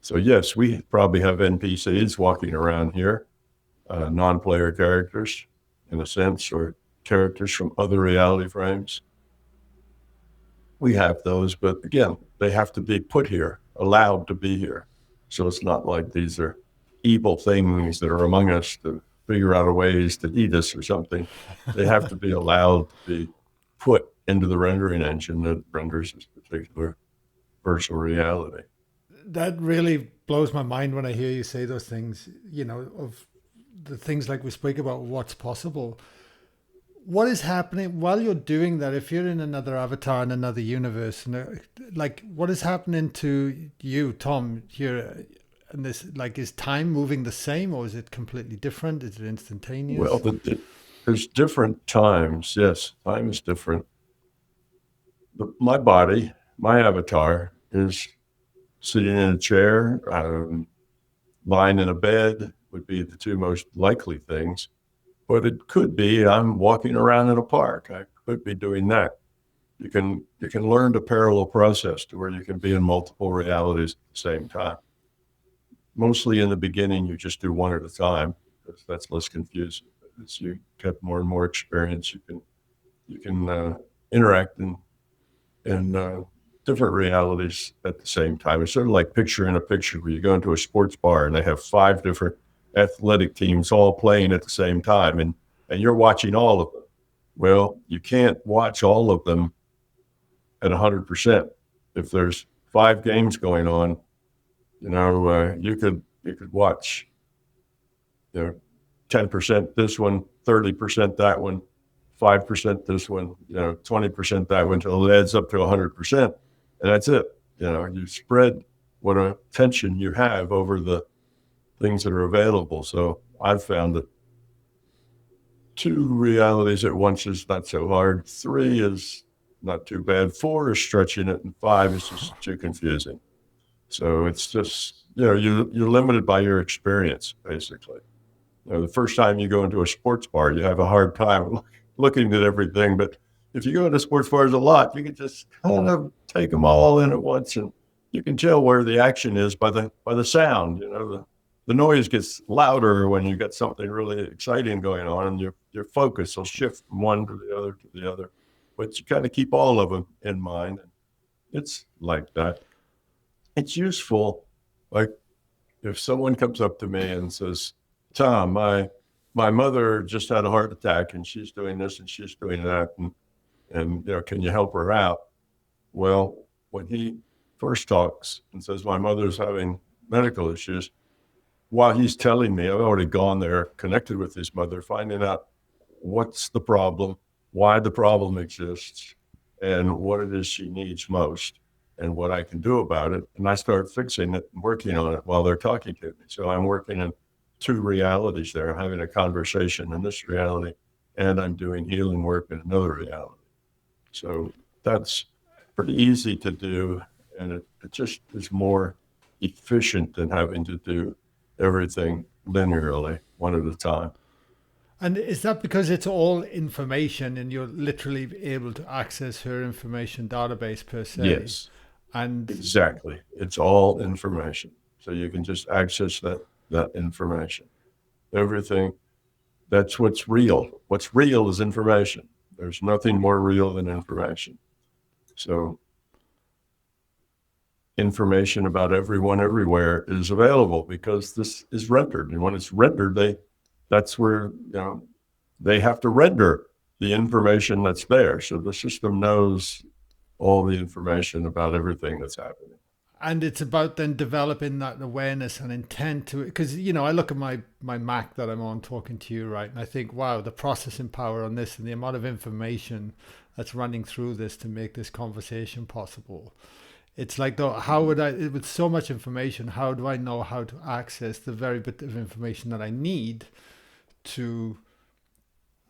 So yes, we probably have NPCs walking around here, non-player characters, in a sense, or characters from other reality frames. We have those, but again, they have to be put here, allowed to be here. So it's not like these are evil things that are among us to figure out ways to eat us or something. They have to be allowed to be put into the rendering engine that renders this particular virtual reality. That really blows my mind when I hear you say those things, of the things like we spoke about, what's possible. What is happening while you're doing that? If you're in another avatar in another universe, and like, what is happening to you, Tom, here? And this, like, is time moving the same, or is it completely different? Is it instantaneous? Well, there's different times. Yes, time is different. My body, my avatar, is sitting in a chair, lying in a bed would be the two most likely things. But it could be I'm walking around in a park. I could be doing that. You can learn to parallel process to where you can be in multiple realities at the same time. Mostly in the beginning, you just do one at a time because that's less confusing. As you get more and more experience, you can interact in different realities at the same time. It's sort of like picture in a picture where you go into a sports bar and they have 5 different athletic teams all playing at the same time, and you're watching all of them. Well, you can't watch all of them at 100%. If there's 5 games going on, you could watch 10% this one, 30% that one, 5% this one, 20% that one, until it adds up to 100%, and that's it. You spread what attention you have over the things that are available. So I've found that 2 realities at once is not so hard. 3 is not too bad. 4 is stretching it, and 5 is just too confusing. So it's just, you're limited by your experience, basically. The first time you go into a sports bar, you have a hard time looking at everything. But if you go into sports bars a lot, you can just kind of take them all in at once, and you can tell where the action is by the sound. The noise gets louder when you got something really exciting going on, and your focus will shift from one to the other to the other. But you kind of keep all of them in mind. It's like that. It's useful. Like if someone comes up to me and says, Tom, my mother just had a heart attack and she's doing this and she's doing that, and can you help her out? Well, when he first talks and says, my mother's having medical issues, while he's telling me, I've already gone there, connected with his mother, finding out what's the problem, why the problem exists, and what it is she needs most, and what I can do about it. And I start fixing it and working on it while they're talking to me. So I'm working in two realities there. I'm having a conversation in this reality, and I'm doing healing work in another reality. So that's pretty easy to do, and it just is more efficient than having to do everything linearly, one at a time. And is that because it's all information and you're literally able to access her information database per se? Yes, And exactly. It's all information. So you can just access that information. Everything, that's what's real. What's real is information. There's nothing more real than information. So information about everyone everywhere is available because this is rendered. And when it's rendered, that's where, they have to render the information that's there. So the system knows all the information about everything that's happening. and it's about then developing that awareness and intent to it, because I look at my Mac that I'm on talking to you, right, and I think, wow, the processing power on this and the amount of information that's running through this to make this conversation possible. It's like, though, how would I, with so much information, how do I know how to access the very bit of information that I need to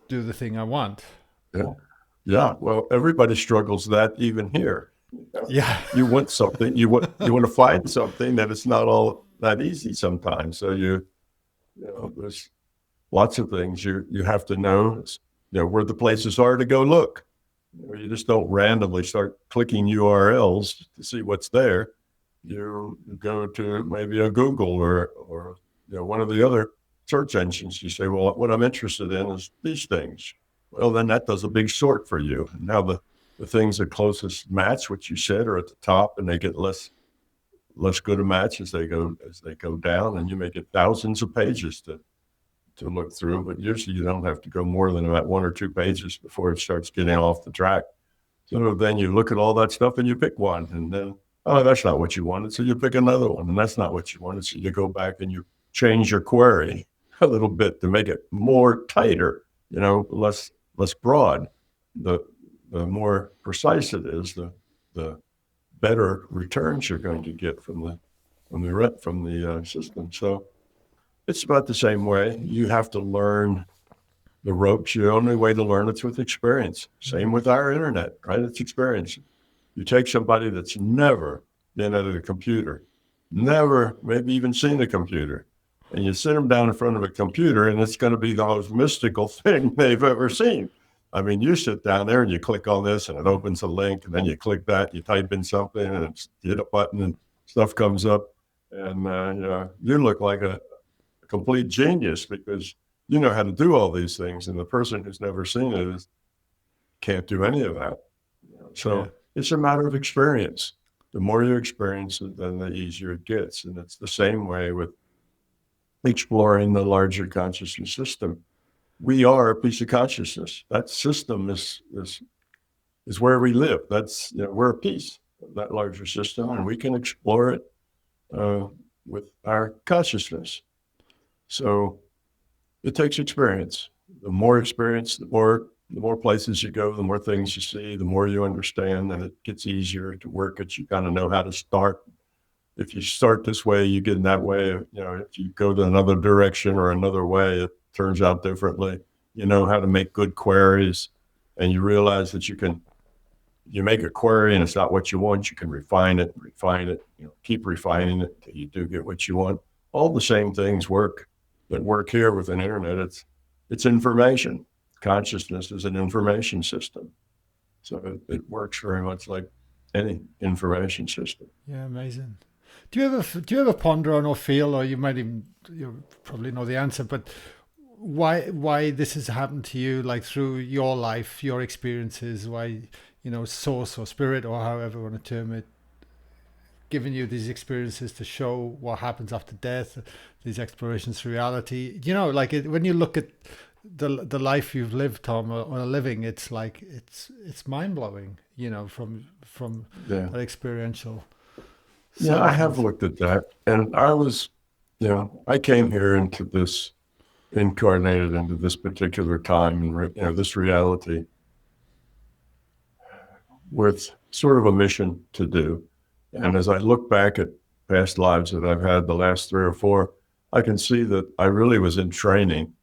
do the thing I want? Yeah. Yeah. Well, everybody struggles that even here. Yeah. You want something, you want to find something that it's not all that easy sometimes. So there's lots of things you have to know, where the places are to go look. You just don't randomly start clicking URLs to see what's there. You go to maybe a Google or one of the other search engines. You say, well, what I'm interested in is these things. Well, then that does a big sort for you. Now the things that closest match what you said are at the top, and they get less good a match as they go down, and you may get thousands of pages to look through. But usually you don't have to go more than about one or two pages before it starts getting off the track. So then you look at all that stuff and you pick one, and then, oh, that's not what you wanted. So you pick another one, and that's not what you wanted. So you go back and you change your query a little bit to make it more tighter, less broad. The more precise it is, the better returns you're going to get from the system. So it's about the same way. You have to learn the ropes. The only way to learn it's with experience. Same with our internet, right? It's experience. You take somebody that's never been at a computer, never maybe even seen a computer, and you sit them down in front of a computer, and it's going to be the most mystical thing they've ever seen. I mean, you sit down there and you click on this and it opens a link, and then you click that, you type in something, and you hit a button and stuff comes up, and you look like a complete genius because you know how to do all these things, and the person who's never seen it can't do any of that. So it's a matter of experience. The more you experience it, then the easier it gets. And it's the same way with exploring the larger consciousness system. We are a piece of consciousness. That system is where we live. That's we're a piece of that larger system, and we can explore it with our consciousness. So it takes experience. The more experience, the more places you go, the more things you see, the more you understand, and it gets easier to work it. You kind of know how to start. If you start this way, you get in that way. If you go to another direction or another way, it turns out differently. You know how to make good queries, and you realize that you make a query and it's not what you want. You can refine it, keep refining it till you do get what you want. All the same things that work here with an internet. It's information. Consciousness is an information system. So it works very much like any information system. Yeah, amazing. Do you ever ponder on or feel, or you probably know the answer, but why this has happened to you, like through your life, your experiences, why, source or spirit or however you want to term it, giving you these experiences to show what happens after death, these explorations through reality, like when you look at the life you've lived, Tom, or living, it's like it's mind blowing, from Yeah. that experiential Yeah, side I of have things. looked at that. And I came here into this, incarnated into this particular time and, this reality with sort of a mission to do. And as I look back at past lives that I've had, the last three or four, I can see that I really was in training,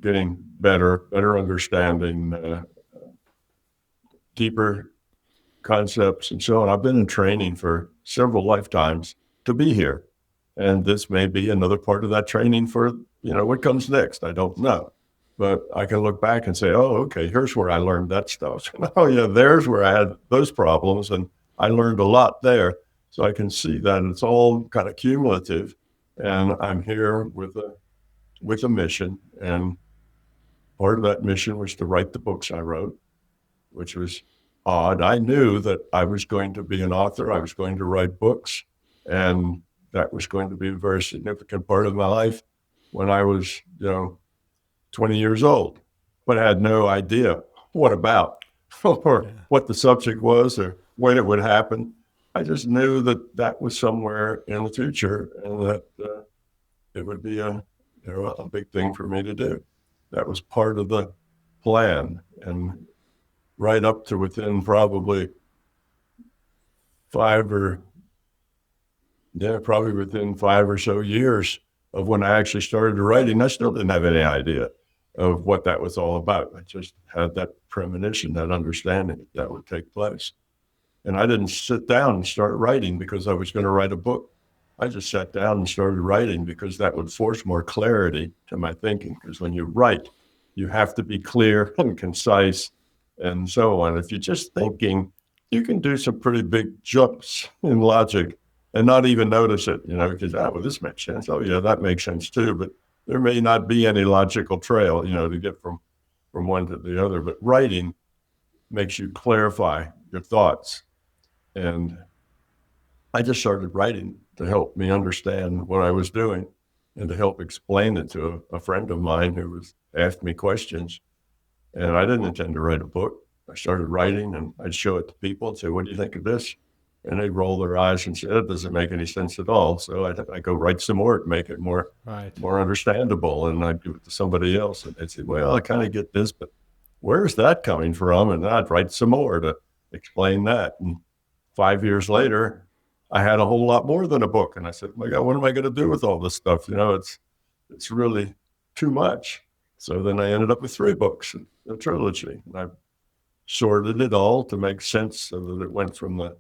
getting better understanding, deeper concepts and so on. I've been in training for several lifetimes to be here. And this may be another part of that training for, what comes next. I don't know. But I can look back and say, oh, okay, here's where I learned that stuff. Oh, yeah, there's where I had those problems. And I learned a lot there. So I can see that it's all kind of cumulative. And I'm here with a mission. And part of that mission was to write the books I wrote, which was odd. I knew that I was going to be an author. I was going to write books, and that was going to be a very significant part of my life when I was, 20 years old, but I had no idea what about or Yeah. what the subject was or when it would happen. I just knew that that was somewhere in the future and that it would be a big thing for me to do. That was part of the plan. And right up to within probably five or probably within 5 or so years of when I actually started writing, I still didn't have any idea of what that was all about. I just had that premonition, that understanding that would take place. And I didn't sit down and start writing because I was going to write a book. I just sat down and started writing because that would force more clarity to my thinking. Because when you write, you have to be clear and concise and so on. If you're just thinking, you can do some pretty big jumps in logic and not even notice it, because, well, this makes sense. Oh, yeah, that makes sense too. But there may not be any logical trail, to get from one to the other. But writing makes you clarify your thoughts. And I just started writing to help me understand what I was doing and to help explain it to a friend of mine who was asked me questions. And I didn't intend to write a book. I started writing and I'd show it to people and say, what do you think of this? And they'd roll their eyes and say, that doesn't make any sense at all. So I go write some more to make it more Right. more understandable. And I'd give it to somebody else. And they'd say, well, I kind of get this, but where's that coming from? And I'd write some more to explain that. And 5 years later, I had a whole lot more than a book. And I said, my God, what am I going to do with all this stuff? It's really too much. So then I ended up with 3 books, a trilogy. And I sorted it all to make sense so that it went from the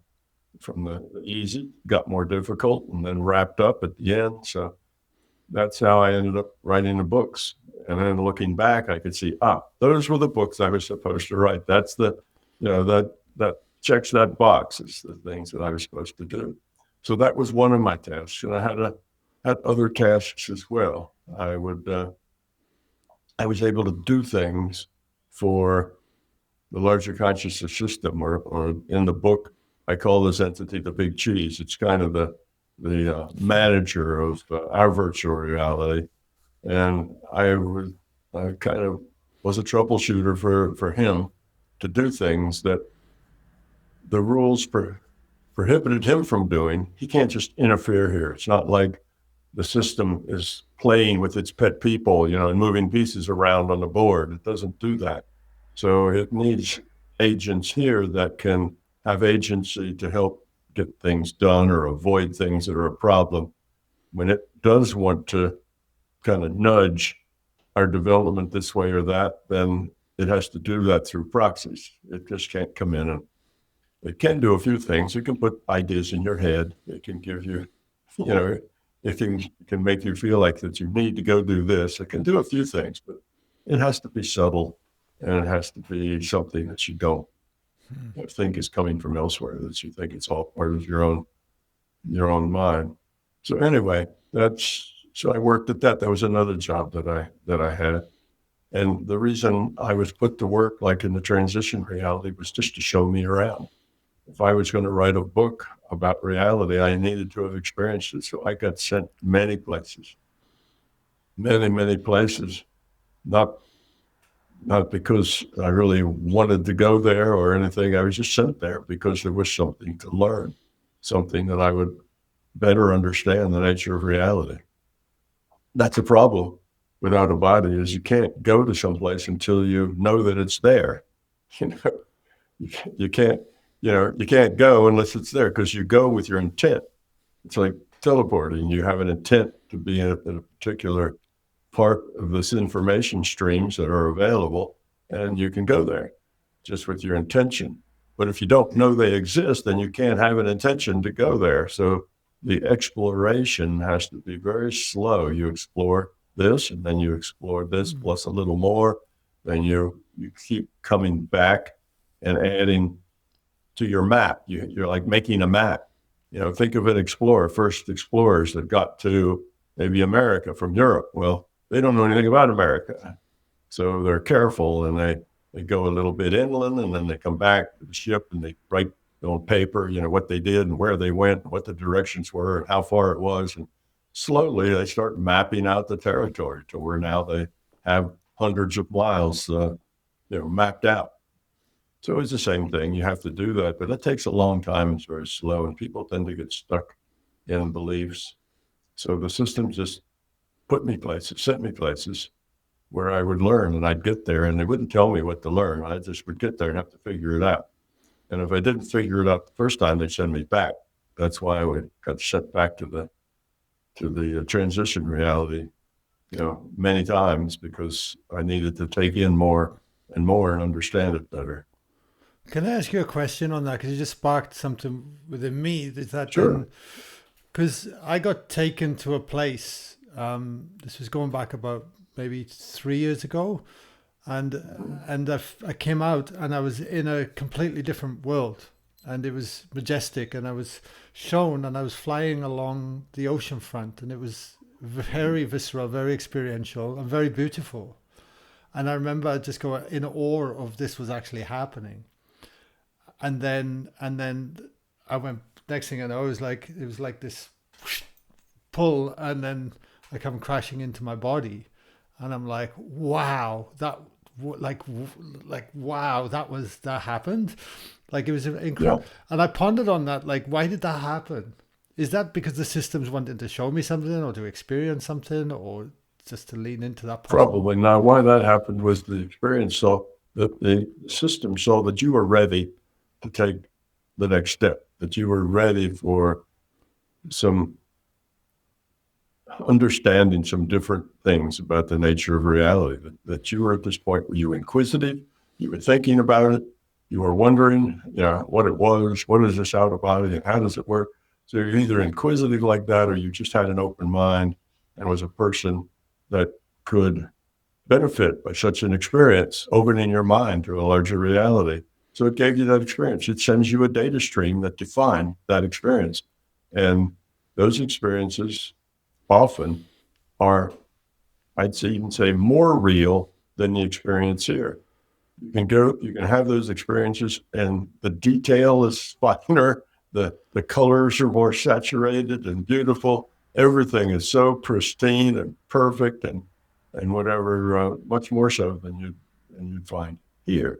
easy, got more difficult, and then wrapped up at the end. So that's how I ended up writing the books. And then looking back, I could see, those were the books I was supposed to write. That's that checks that box. It's the things that I was supposed to do. So that was one of my tasks. And I had other tasks as well. I was able to do things for the larger consciousness system, or in the book, I call this entity the big cheese. It's kind of the manager of our virtual reality. And I kind of was a troubleshooter for him to do things that the rules prohibited him from doing. He can't just interfere here. It's not like the system is playing with its pet people, and moving pieces around on the board. It doesn't do that. So it needs agents here that can have agency to help get things done or avoid things that are a problem. When it does want to kind of nudge our development this way or that, then it has to do that through proxies. It just can't come in, and it can do a few things. It can put ideas in your head. It can give you, you know, it can make you feel like that you need to go do this. It can do a few things, but it has to be subtle, and it has to be something that you don't think is coming from elsewhere, that you think it's all part of your own mind. So anyway, so I worked at that. That was another job that I had. And the reason I was put to work, like in the transition reality, was just to show me around. If I was going to write a book about reality, I needed to have experienced it. So I got sent many places, many, many places. not not because I really wanted to go there or anything. I was just sent there because there was something to learn, something that I would better understand the nature of reality. That's a problem without a body is you can't go to someplace until you know that it's there. You know, you can't, you can't go unless it's there because you go with your intent. It's like teleporting. You have an intent to be in a particular part of this information streams that are available, and you can go there just with your intention. But if you don't know they exist, then you can't have an intention to go there. So the exploration has to be very slow. You explore this, and then you explore this plus a little more. Then you keep coming back and adding to your map. You're like making a map. Think of an explorer, first explorers that got to maybe America from Europe. Well, they don't know anything about America. So they're careful and they go a little bit inland and then they come back to the ship and they write on paper, what they did and where they went, what the directions were and how far it was. And slowly they start mapping out the territory to where now they have hundreds of miles, mapped out. So it's the same thing. You have to do that, but it takes a long time. It's very slow and people tend to get stuck in beliefs. So the system just sent me places where I would learn and I'd get there and they wouldn't tell me what to learn. I just would get there and have to figure it out. And if I didn't figure it out the first time, they'd send me back. That's why I got sent back to the transition reality, many times because I needed to take in more and more and understand it better. Can I ask you a question on that? Because you just sparked something within me. Is that Sure. because I got taken to a place. This was going back about maybe 3 years ago, and I came out and I was in a completely different world, and it was majestic, and I was shown, and I was flying along the ocean front, and it was very visceral, very experiential, and very beautiful. And I remember just going in awe of this was actually happening, and then I went. Next thing I know, it was like this pull, and then I come crashing into my body, and I'm like, wow, wow, that happened, like it was Yeah. incredible. And I pondered on that, like, why did that happen? Is that because the system's wanting to show me something, or to experience something, or just to lean into that possible? Probably. Now, why that happened was the experience saw that the system saw that you were ready to take the next step, that you were ready for some understanding some different things about the nature of reality, that you were at this point where you were inquisitive, you were thinking about it, you were wondering, what it was, what is this out of body and how does it work? So you're either inquisitive like that or you just had an open mind and was a person that could benefit by such an experience, opening your mind to a larger reality. So it gave you that experience. It sends you a data stream that defines that experience. And those experiences often are, I'd say, even say more real than the experience here. You can have those experiences and the detail is finer, the colors are more saturated and beautiful. Everything is so pristine and perfect and whatever, much more so than you'd find here.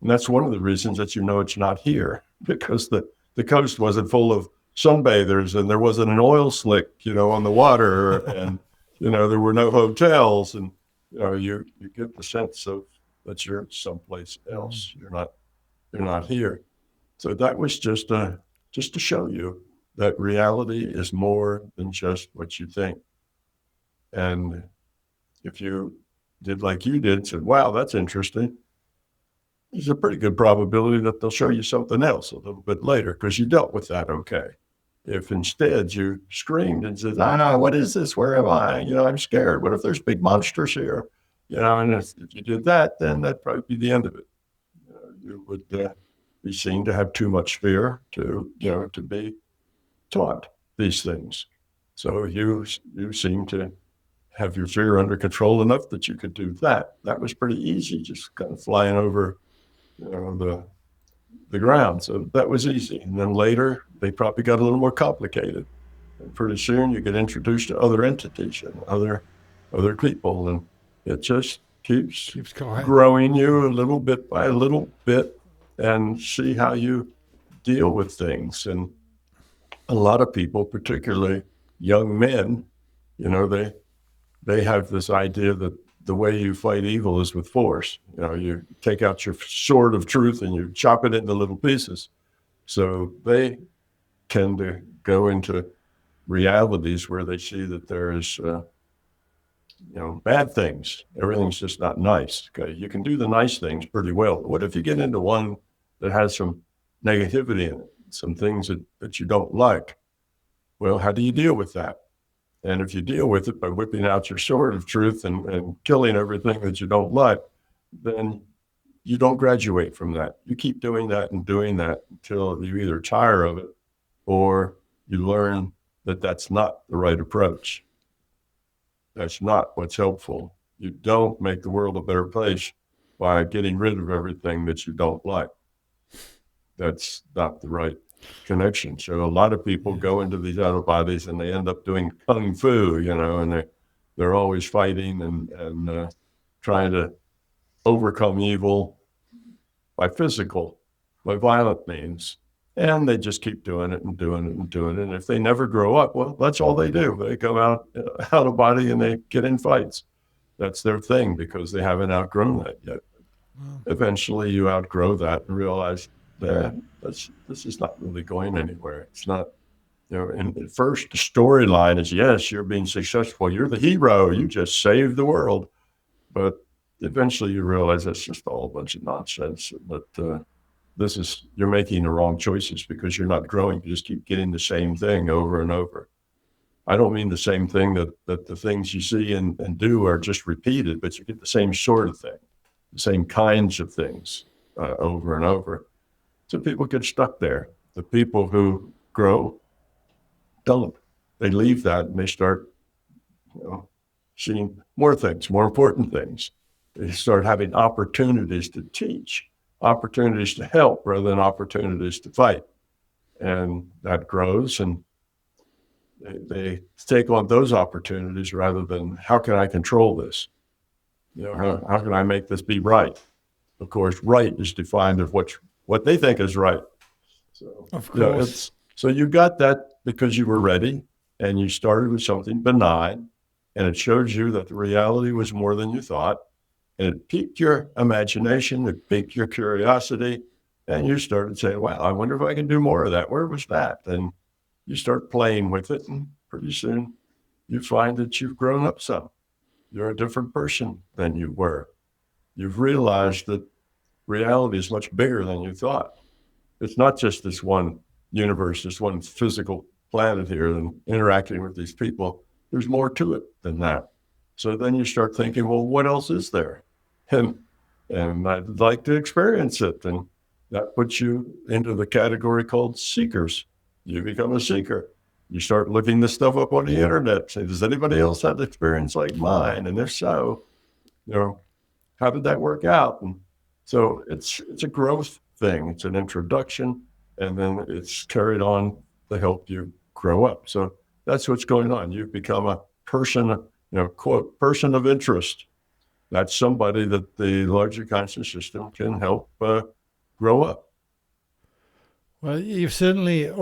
And that's one of the reasons that it's not here, because the coast wasn't full of sunbathers and there wasn't an oil slick, on the water, and there were no hotels, and you get the sense of that you're someplace else. You're not here. So that was just to show you that reality is more than just what you think. And if you did like you did, said, "Wow, that's interesting," there's a pretty good probability that they'll show you something else a little bit later because you dealt with that okay. If instead you screamed and said, what is this? Where am I? I'm scared. What if there's big monsters here? And if you did that, then that'd probably be the end of it. You would be seen to have too much fear to be taught these things. So you seem to have your fear under control enough that you could do that. That was pretty easy, just kind of flying over the ground. So that was easy. And then later, they probably got a little more complicated. And pretty soon, you get introduced to other entities and other people, and it just Keeps going. growing you a little bit by a little bit, and see how you deal with things. And a lot of people, particularly young men, they have this idea that the way you fight evil is with force. You take out your sword of truth and you chop it into little pieces. So they tend to go into realities where they see that there is, bad things. Everything's just not nice. Okay, you can do the nice things pretty well. But what if you get into one that has some negativity in it, some things that you don't like? Well, how do you deal with that? And if you deal with it by whipping out your sword of truth and killing everything that you don't like, then you don't graduate from that. You keep doing that until you either tire of it or you learn that that's not the right approach. That's not what's helpful. You don't make the world a better place by getting rid of everything that you don't like. That's not the right connection. So a lot of people go into these outer bodies and they end up doing kung fu, and they're always fighting and trying to overcome evil by violent means. And they just keep doing it and doing it and doing it. And if they never grow up, well, that's all they do. They go out of body and they get in fights. That's their thing because they haven't outgrown that yet. Wow. Eventually you outgrow that and realize that this is not really going anywhere. It's not, and at first the storyline is, yes, you're being successful. You're the hero. You just saved the world. But eventually you realize that's just all a bunch of nonsense. But you're making the wrong choices because you're not growing. You just keep getting the same thing over and over. I don't mean the same thing that the things you see and do are just repeated, but you get the same sort of thing, the same kinds of things over and over. So people get stuck there. The people who grow don't. They leave that and they start seeing more things, more important things. They start having opportunities to teach, opportunities to help rather than opportunities to fight. And that grows and they take on those opportunities rather than how can I control this? How can I make this be right? Of course, right is defined as what they think is right. So, of course. So you got that because you were ready and you started with something benign and it showed you that the reality was more than you thought. And it piqued your imagination, it piqued your curiosity, and you started saying, wow, I wonder if I can do more of that. Where was that? And you start playing with it, and pretty soon you find that you've grown up some. You're a different person than you were. You've realized that reality is much bigger than you thought. It's not just this one universe, this one physical planet here and interacting with these people. There's more to it than that. So then you start thinking, well, what else is there? And I'd like to experience it. And that puts you into the category called seekers. You become a seeker. You start looking this stuff up on the internet. Say, does anybody else have an experience like mine? And if so, how did that work out? And so it's a growth thing. It's an introduction, and then it's carried on to help you grow up. So that's what's going on. You've become a person, quote, person of interest. That's somebody that the larger conscious system can help grow up. Well, you've certainly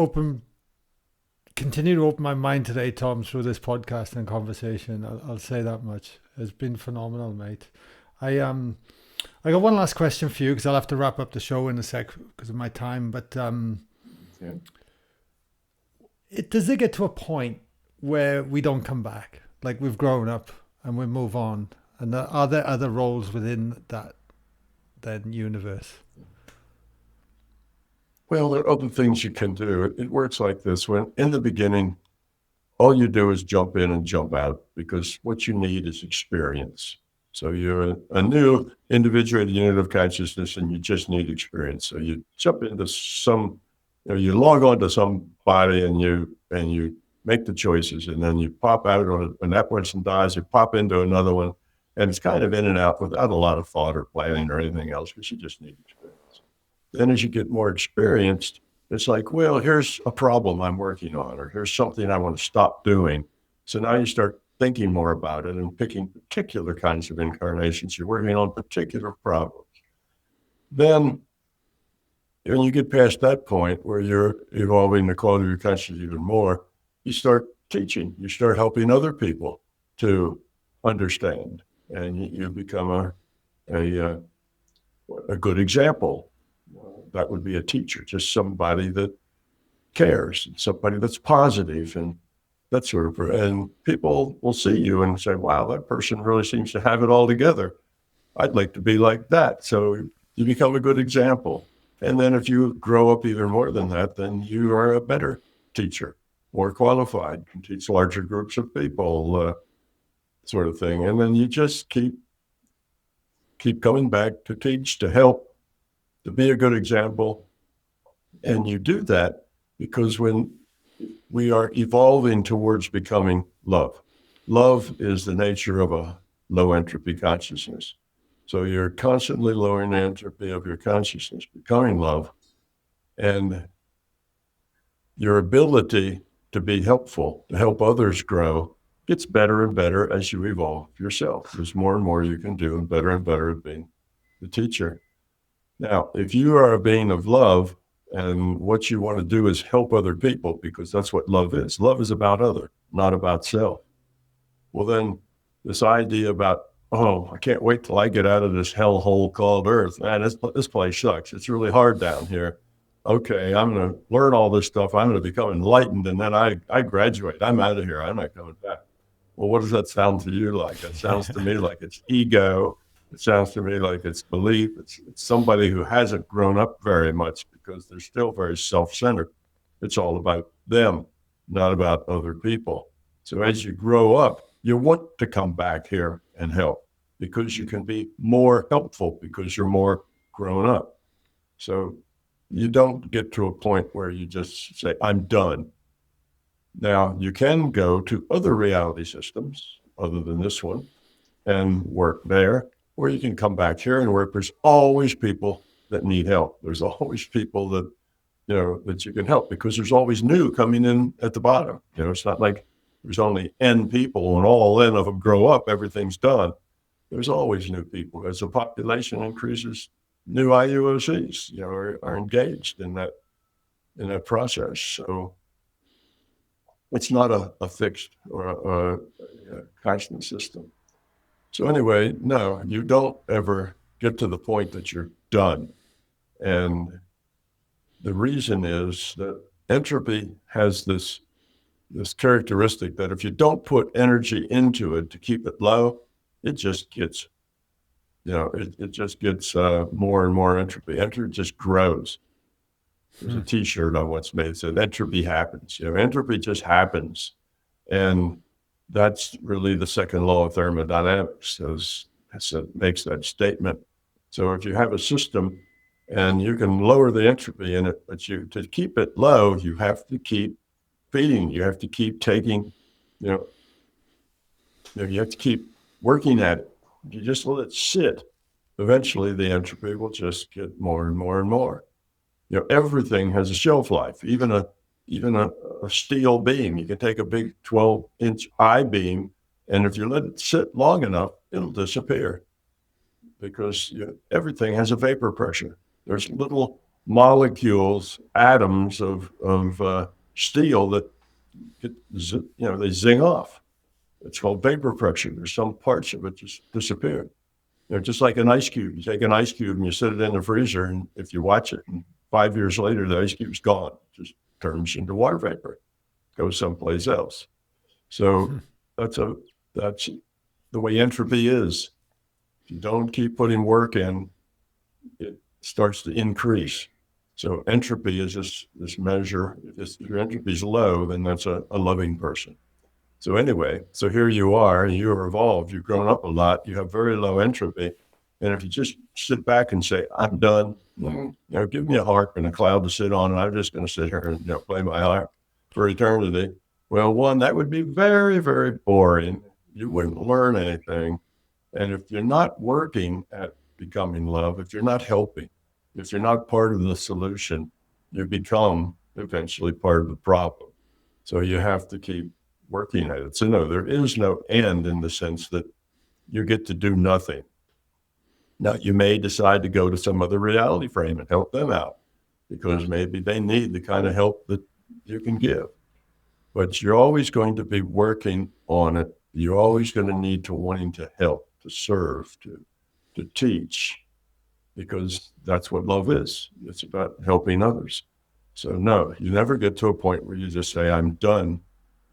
continue to open my mind today, Tom, through this podcast and conversation. I'll say that much. It's been phenomenal, mate. I got one last question for you because I'll have to wrap up the show in a sec because of my time. But does it get to a point where we don't come back? Like we've grown up and we move on. And are there other roles within that universe? Well, there are other things you can do. It works like this. When in the beginning, all you do is jump in and jump out because what you need is experience. So you're a new individuated unit of consciousness and you just need experience. So you jump into you log on to some body and you make the choices and then you pop out when that person dies, you pop into another one. And it's kind of in and out without a lot of thought or planning or anything else because you just need experience. Then as you get more experienced, it's like, well, here's a problem I'm working on, or here's something I want to stop doing. So now you start thinking more about it and picking particular kinds of incarnations. You're working on particular problems. Then when you get past that point where you're evolving the quality of your consciousness even more, you start teaching, you start helping other people to understand, and you become a good example. That would be a teacher, just somebody that cares, somebody that's positive, and that sort of, and people will see you and say, wow, that person really seems to have it all together. I'd like to be like that. So you become a good example. And then if you grow up even more than that, then you are a better teacher, more qualified, can teach larger groups of people, sort of thing. And then you just keep coming back to teach, to help, to be a good example. And you do that because when we are evolving towards becoming love, love is the nature of a low entropy consciousness. So you're constantly lowering the entropy of your consciousness, becoming love, and your ability to be helpful, to help others grow, gets better and better as you evolve yourself. There's more and more you can do, and better at being the teacher. Now, if you are a being of love, and what you want to do is help other people, because that's what love is. Love is about other, not about self. Well, then this idea about, oh, I can't wait till I get out of this hellhole called Earth. Man, this place sucks. It's really hard down here. Okay, I'm going to learn all this stuff. I'm going to become enlightened, and then I graduate. I'm out of here. I'm not coming back. Well, what does that sound to you like? It sounds to me like it's ego. It sounds to me like it's belief. It's somebody who hasn't grown up very much because they're still very self-centered. It's all about them, not about other people. So as you grow up, you want to come back here and help because you can be more helpful because you're more grown up. So you don't get to a point where you just say, I'm done. Now, you can go to other reality systems other than this one and work there, or you can come back here and work. There's always people that need help. There's always people that, that you can help because there's always new coming in at the bottom. It's not like there's only N people and all N of them grow up, everything's done. There's always new people. As the population increases, new IUOCs, are engaged in that process. So it's not a fixed or a constant system. So anyway, no, you don't ever get to the point that you're done. And the reason is that entropy has this characteristic that if you don't put energy into it to keep it low, it just gets, it just gets more and more entropy. Entropy just grows. There's a T-shirt I once made that said, entropy happens. Entropy just happens. And that's really the second law of thermodynamics, makes that statement. So if you have a system and you can lower the entropy in it, but to keep it low, you have to keep feeding. You have to keep taking, you have to keep working at it. If you just let it sit, eventually the entropy will just get more and more and more. Everything has a shelf life, even a steel beam. You can take a big 12-inch I-beam, and if you let it sit long enough, it'll disappear because everything has a vapor pressure. There's little molecules, atoms of steel that they zing off. It's called vapor pressure. There's some parts of it just disappear. Just like an ice cube. You take an ice cube and you sit it in the freezer, and if you watch it, and 5 years later, the ice cube's gone. It just turns into water vapor, goes someplace else. So that's the way entropy is. If you don't keep putting work in, it starts to increase. So entropy is just this measure. If your entropy is low, then that's a loving person. So anyway, so here you are, you're evolved, you've grown up a lot, you have very low entropy. And if you just sit back and say, I'm done, give me a harp and a cloud to sit on, and I'm just going to sit here and play my harp for eternity. Well, one, that would be very, very boring. You wouldn't learn anything. And if you're not working at becoming love, if you're not helping, if you're not part of the solution, you become eventually part of the problem. So you have to keep working at it. So no, there is no end in the sense that you get to do nothing. Now, you may decide to go to some other reality frame and help them out because maybe they need the kind of help that you can give. But you're always going to be working on it. You're always going to need to wanting to help, to serve, to teach, because that's what love is. It's about helping others. So no, you never get to a point where you just say, I'm done,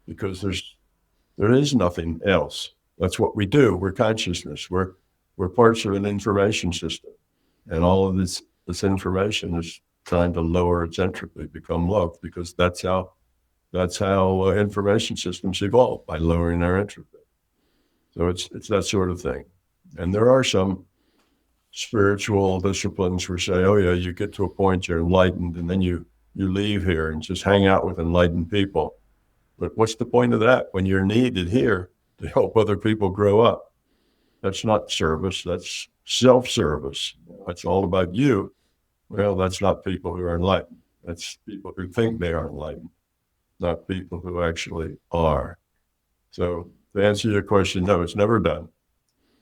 because there is nothing else. That's what we do. We're consciousness. We're parts of an information system. And all of this information is trying to lower its entropy, become love, because that's how information systems evolve, by lowering their entropy. So it's that sort of thing. And there are some spiritual disciplines where say, oh yeah, you get to a point you're enlightened, and then you leave here and just hang out with enlightened people. But what's the point of that when you're needed here to help other people grow up? That's not service. That's self-service. That's all about you. Well, that's not people who are enlightened. That's people who think they are enlightened, not people who actually are. So to answer your question, no, it's never done.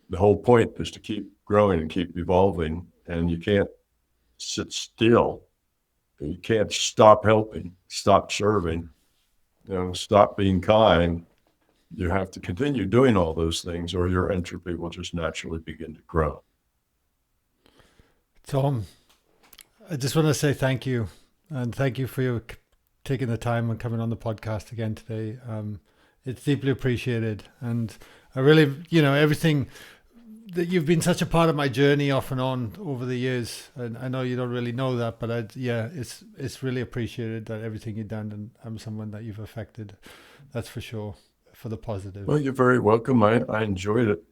The whole point is to keep growing and keep evolving, and you can't sit still. You can't stop helping, stop serving, stop being kind. You have to continue doing all those things, or your entropy will just naturally begin to grow. Tom, I just want to say thank you, and thank you for your taking the time and coming on the podcast again today. It's deeply appreciated, and I really, everything that you've been such a part of my journey off and on over the years, and I know you don't really know that, but it's really appreciated, that everything you've done, and I'm someone that you've affected, that's for sure, for the positive. Well, you're very welcome. I enjoyed it.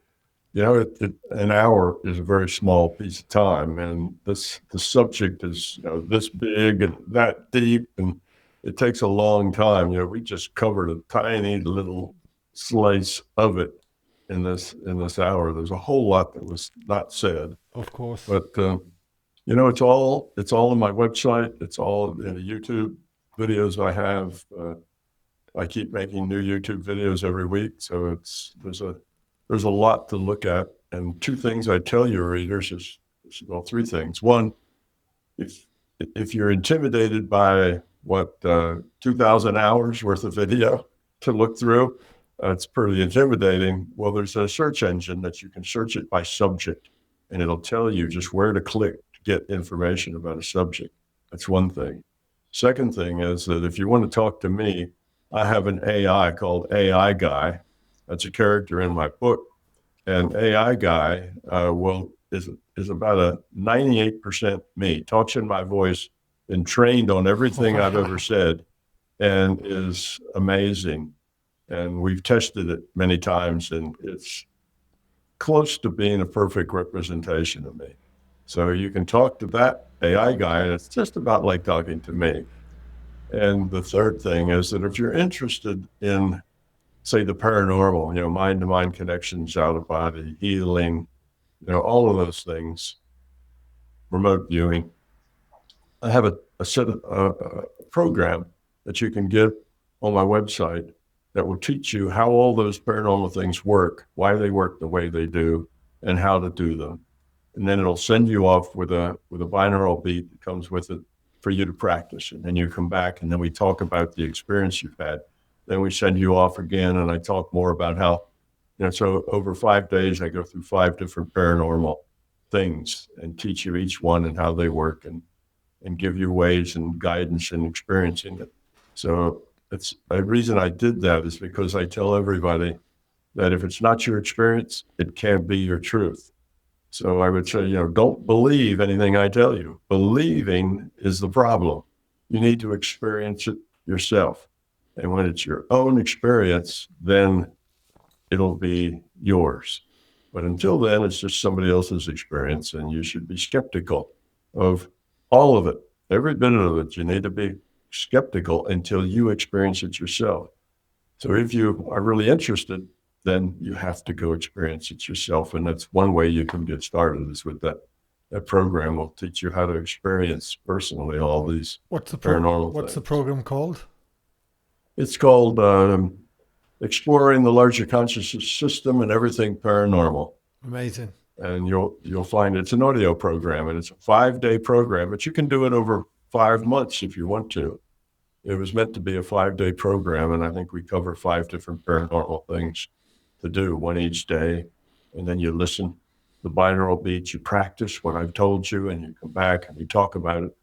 An hour is a very small piece of time, and the subject is this big and that deep, and it takes a long time. We just covered a tiny little slice of it in this hour. There's a whole lot that was not said, of course, but it's all on my website. It's all in the YouTube videos I have. I keep making new YouTube videos every week, so there's a lot to look at. And two things I tell your readers is, well, three things. One, if you're intimidated by 2,000 hours worth of video to look through, it's pretty intimidating. Well, there's a search engine that you can search it by subject, and it'll tell you just where to click to get information about a subject. That's one thing. Second thing is that if you want to talk to me, I have an AI called AI Guy. That's a character in my book. And AI Guy is about a 98% me, talks in my voice, been trained on everything I've ever said, and is amazing. And we've tested it many times, and it's close to being a perfect representation of me. So you can talk to that AI guy, and it's just about like talking to me. And the third thing is that if you're interested in, say, the paranormal, mind-to-mind connections, out-of-body, healing, all of those things, remote viewing, I have a set of a program that you can get on my website that will teach you how all those paranormal things work, why they work the way they do, and how to do them. And then it'll send you off with a binaural beat that comes with it for you to practice. And then you come back, and then we talk about the experience you've had. Then we send you off again, and I talk more about how, so over 5 days, I go through 5 different paranormal things and teach you each one and how they work, and give you ways and guidance in experiencing it. So it's the reason I did that is because I tell everybody that if it's not your experience, it can't be your truth. So I would say, don't believe anything I tell you. Believing is the problem. You need to experience it yourself. And when it's your own experience, then it'll be yours. But until then, it's just somebody else's experience, and you should be skeptical of all of it, every bit of it. You need to be skeptical until you experience it yourself. So if you are really interested, then you have to go experience it yourself. And that's one way you can get started, is with that program will teach you how to experience personally all these paranormal things. What's the program called? It's called exploring the larger consciousness system and everything paranormal. Amazing. And you'll find it's an audio program, and it's a 5-day program, but you can do it over 5 months if you want to. It was meant to be a 5-day program, and I think we cover 5 different paranormal things to do, one each day. And then you listen the binaural beats, you practice what I've told you, and you come back and we talk about it.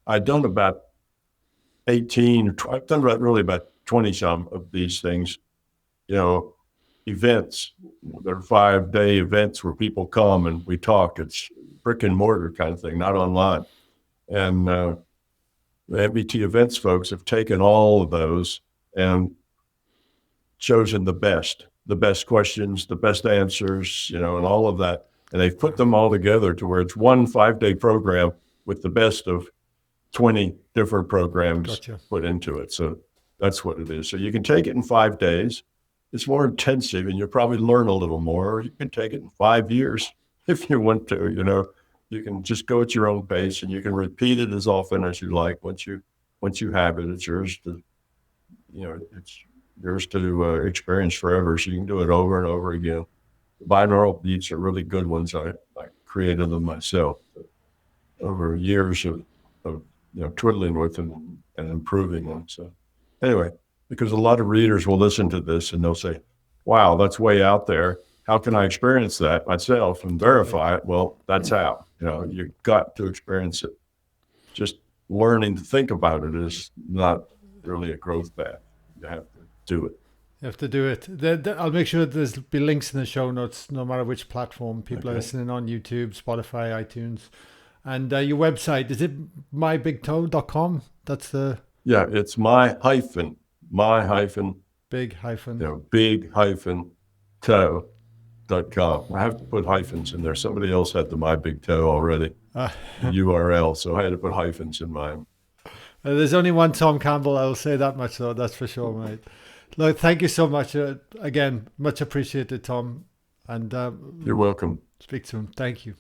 I've done about 18, I've done about 20 some of these things, events. They're 5-day events where people come and we talk. It's brick and mortar kind of thing, not online. And the MBT events folks have taken all of those and chosen the best questions, the best answers, and all of that. And they've put them all together to where it's one 5-day program with the best of 20 different programs Gotcha. put into it. So that's what it is. So you can take it in 5 days. It's more intensive and you'll probably learn a little more. Or you can take it in 5 years if you want to, You can just go at your own pace and you can repeat it as often as you like. Once you have it, it's yours to, it's yours to experience forever. So you can do it over and over again. The binaural beats are really good ones. I created them myself over years of twiddling with them and improving them. So anyway, because a lot of readers will listen to this and they'll say, wow, that's way out there. How can I experience that myself and verify it? Well, that's how, you've got to experience it. Just learning to think about it is not really a growth path. You have to do it. You have to do it. I'll make sure there's be links in the show notes, no matter which platform people are listening on: YouTube, Spotify, iTunes. And your website, is it mybigtoe.com? That's the... Yeah, it's my hyphen, big hyphen. big hyphen toe.com. I have to put hyphens in there. Somebody else had the My Big Toe already, URL, so I had to put hyphens in mine. There's only one Tom Campbell, I will say that much though, that's for sure, mate. Look, thank you so much. Again, much appreciated, Tom. And you're welcome. Speak soon. Thank you.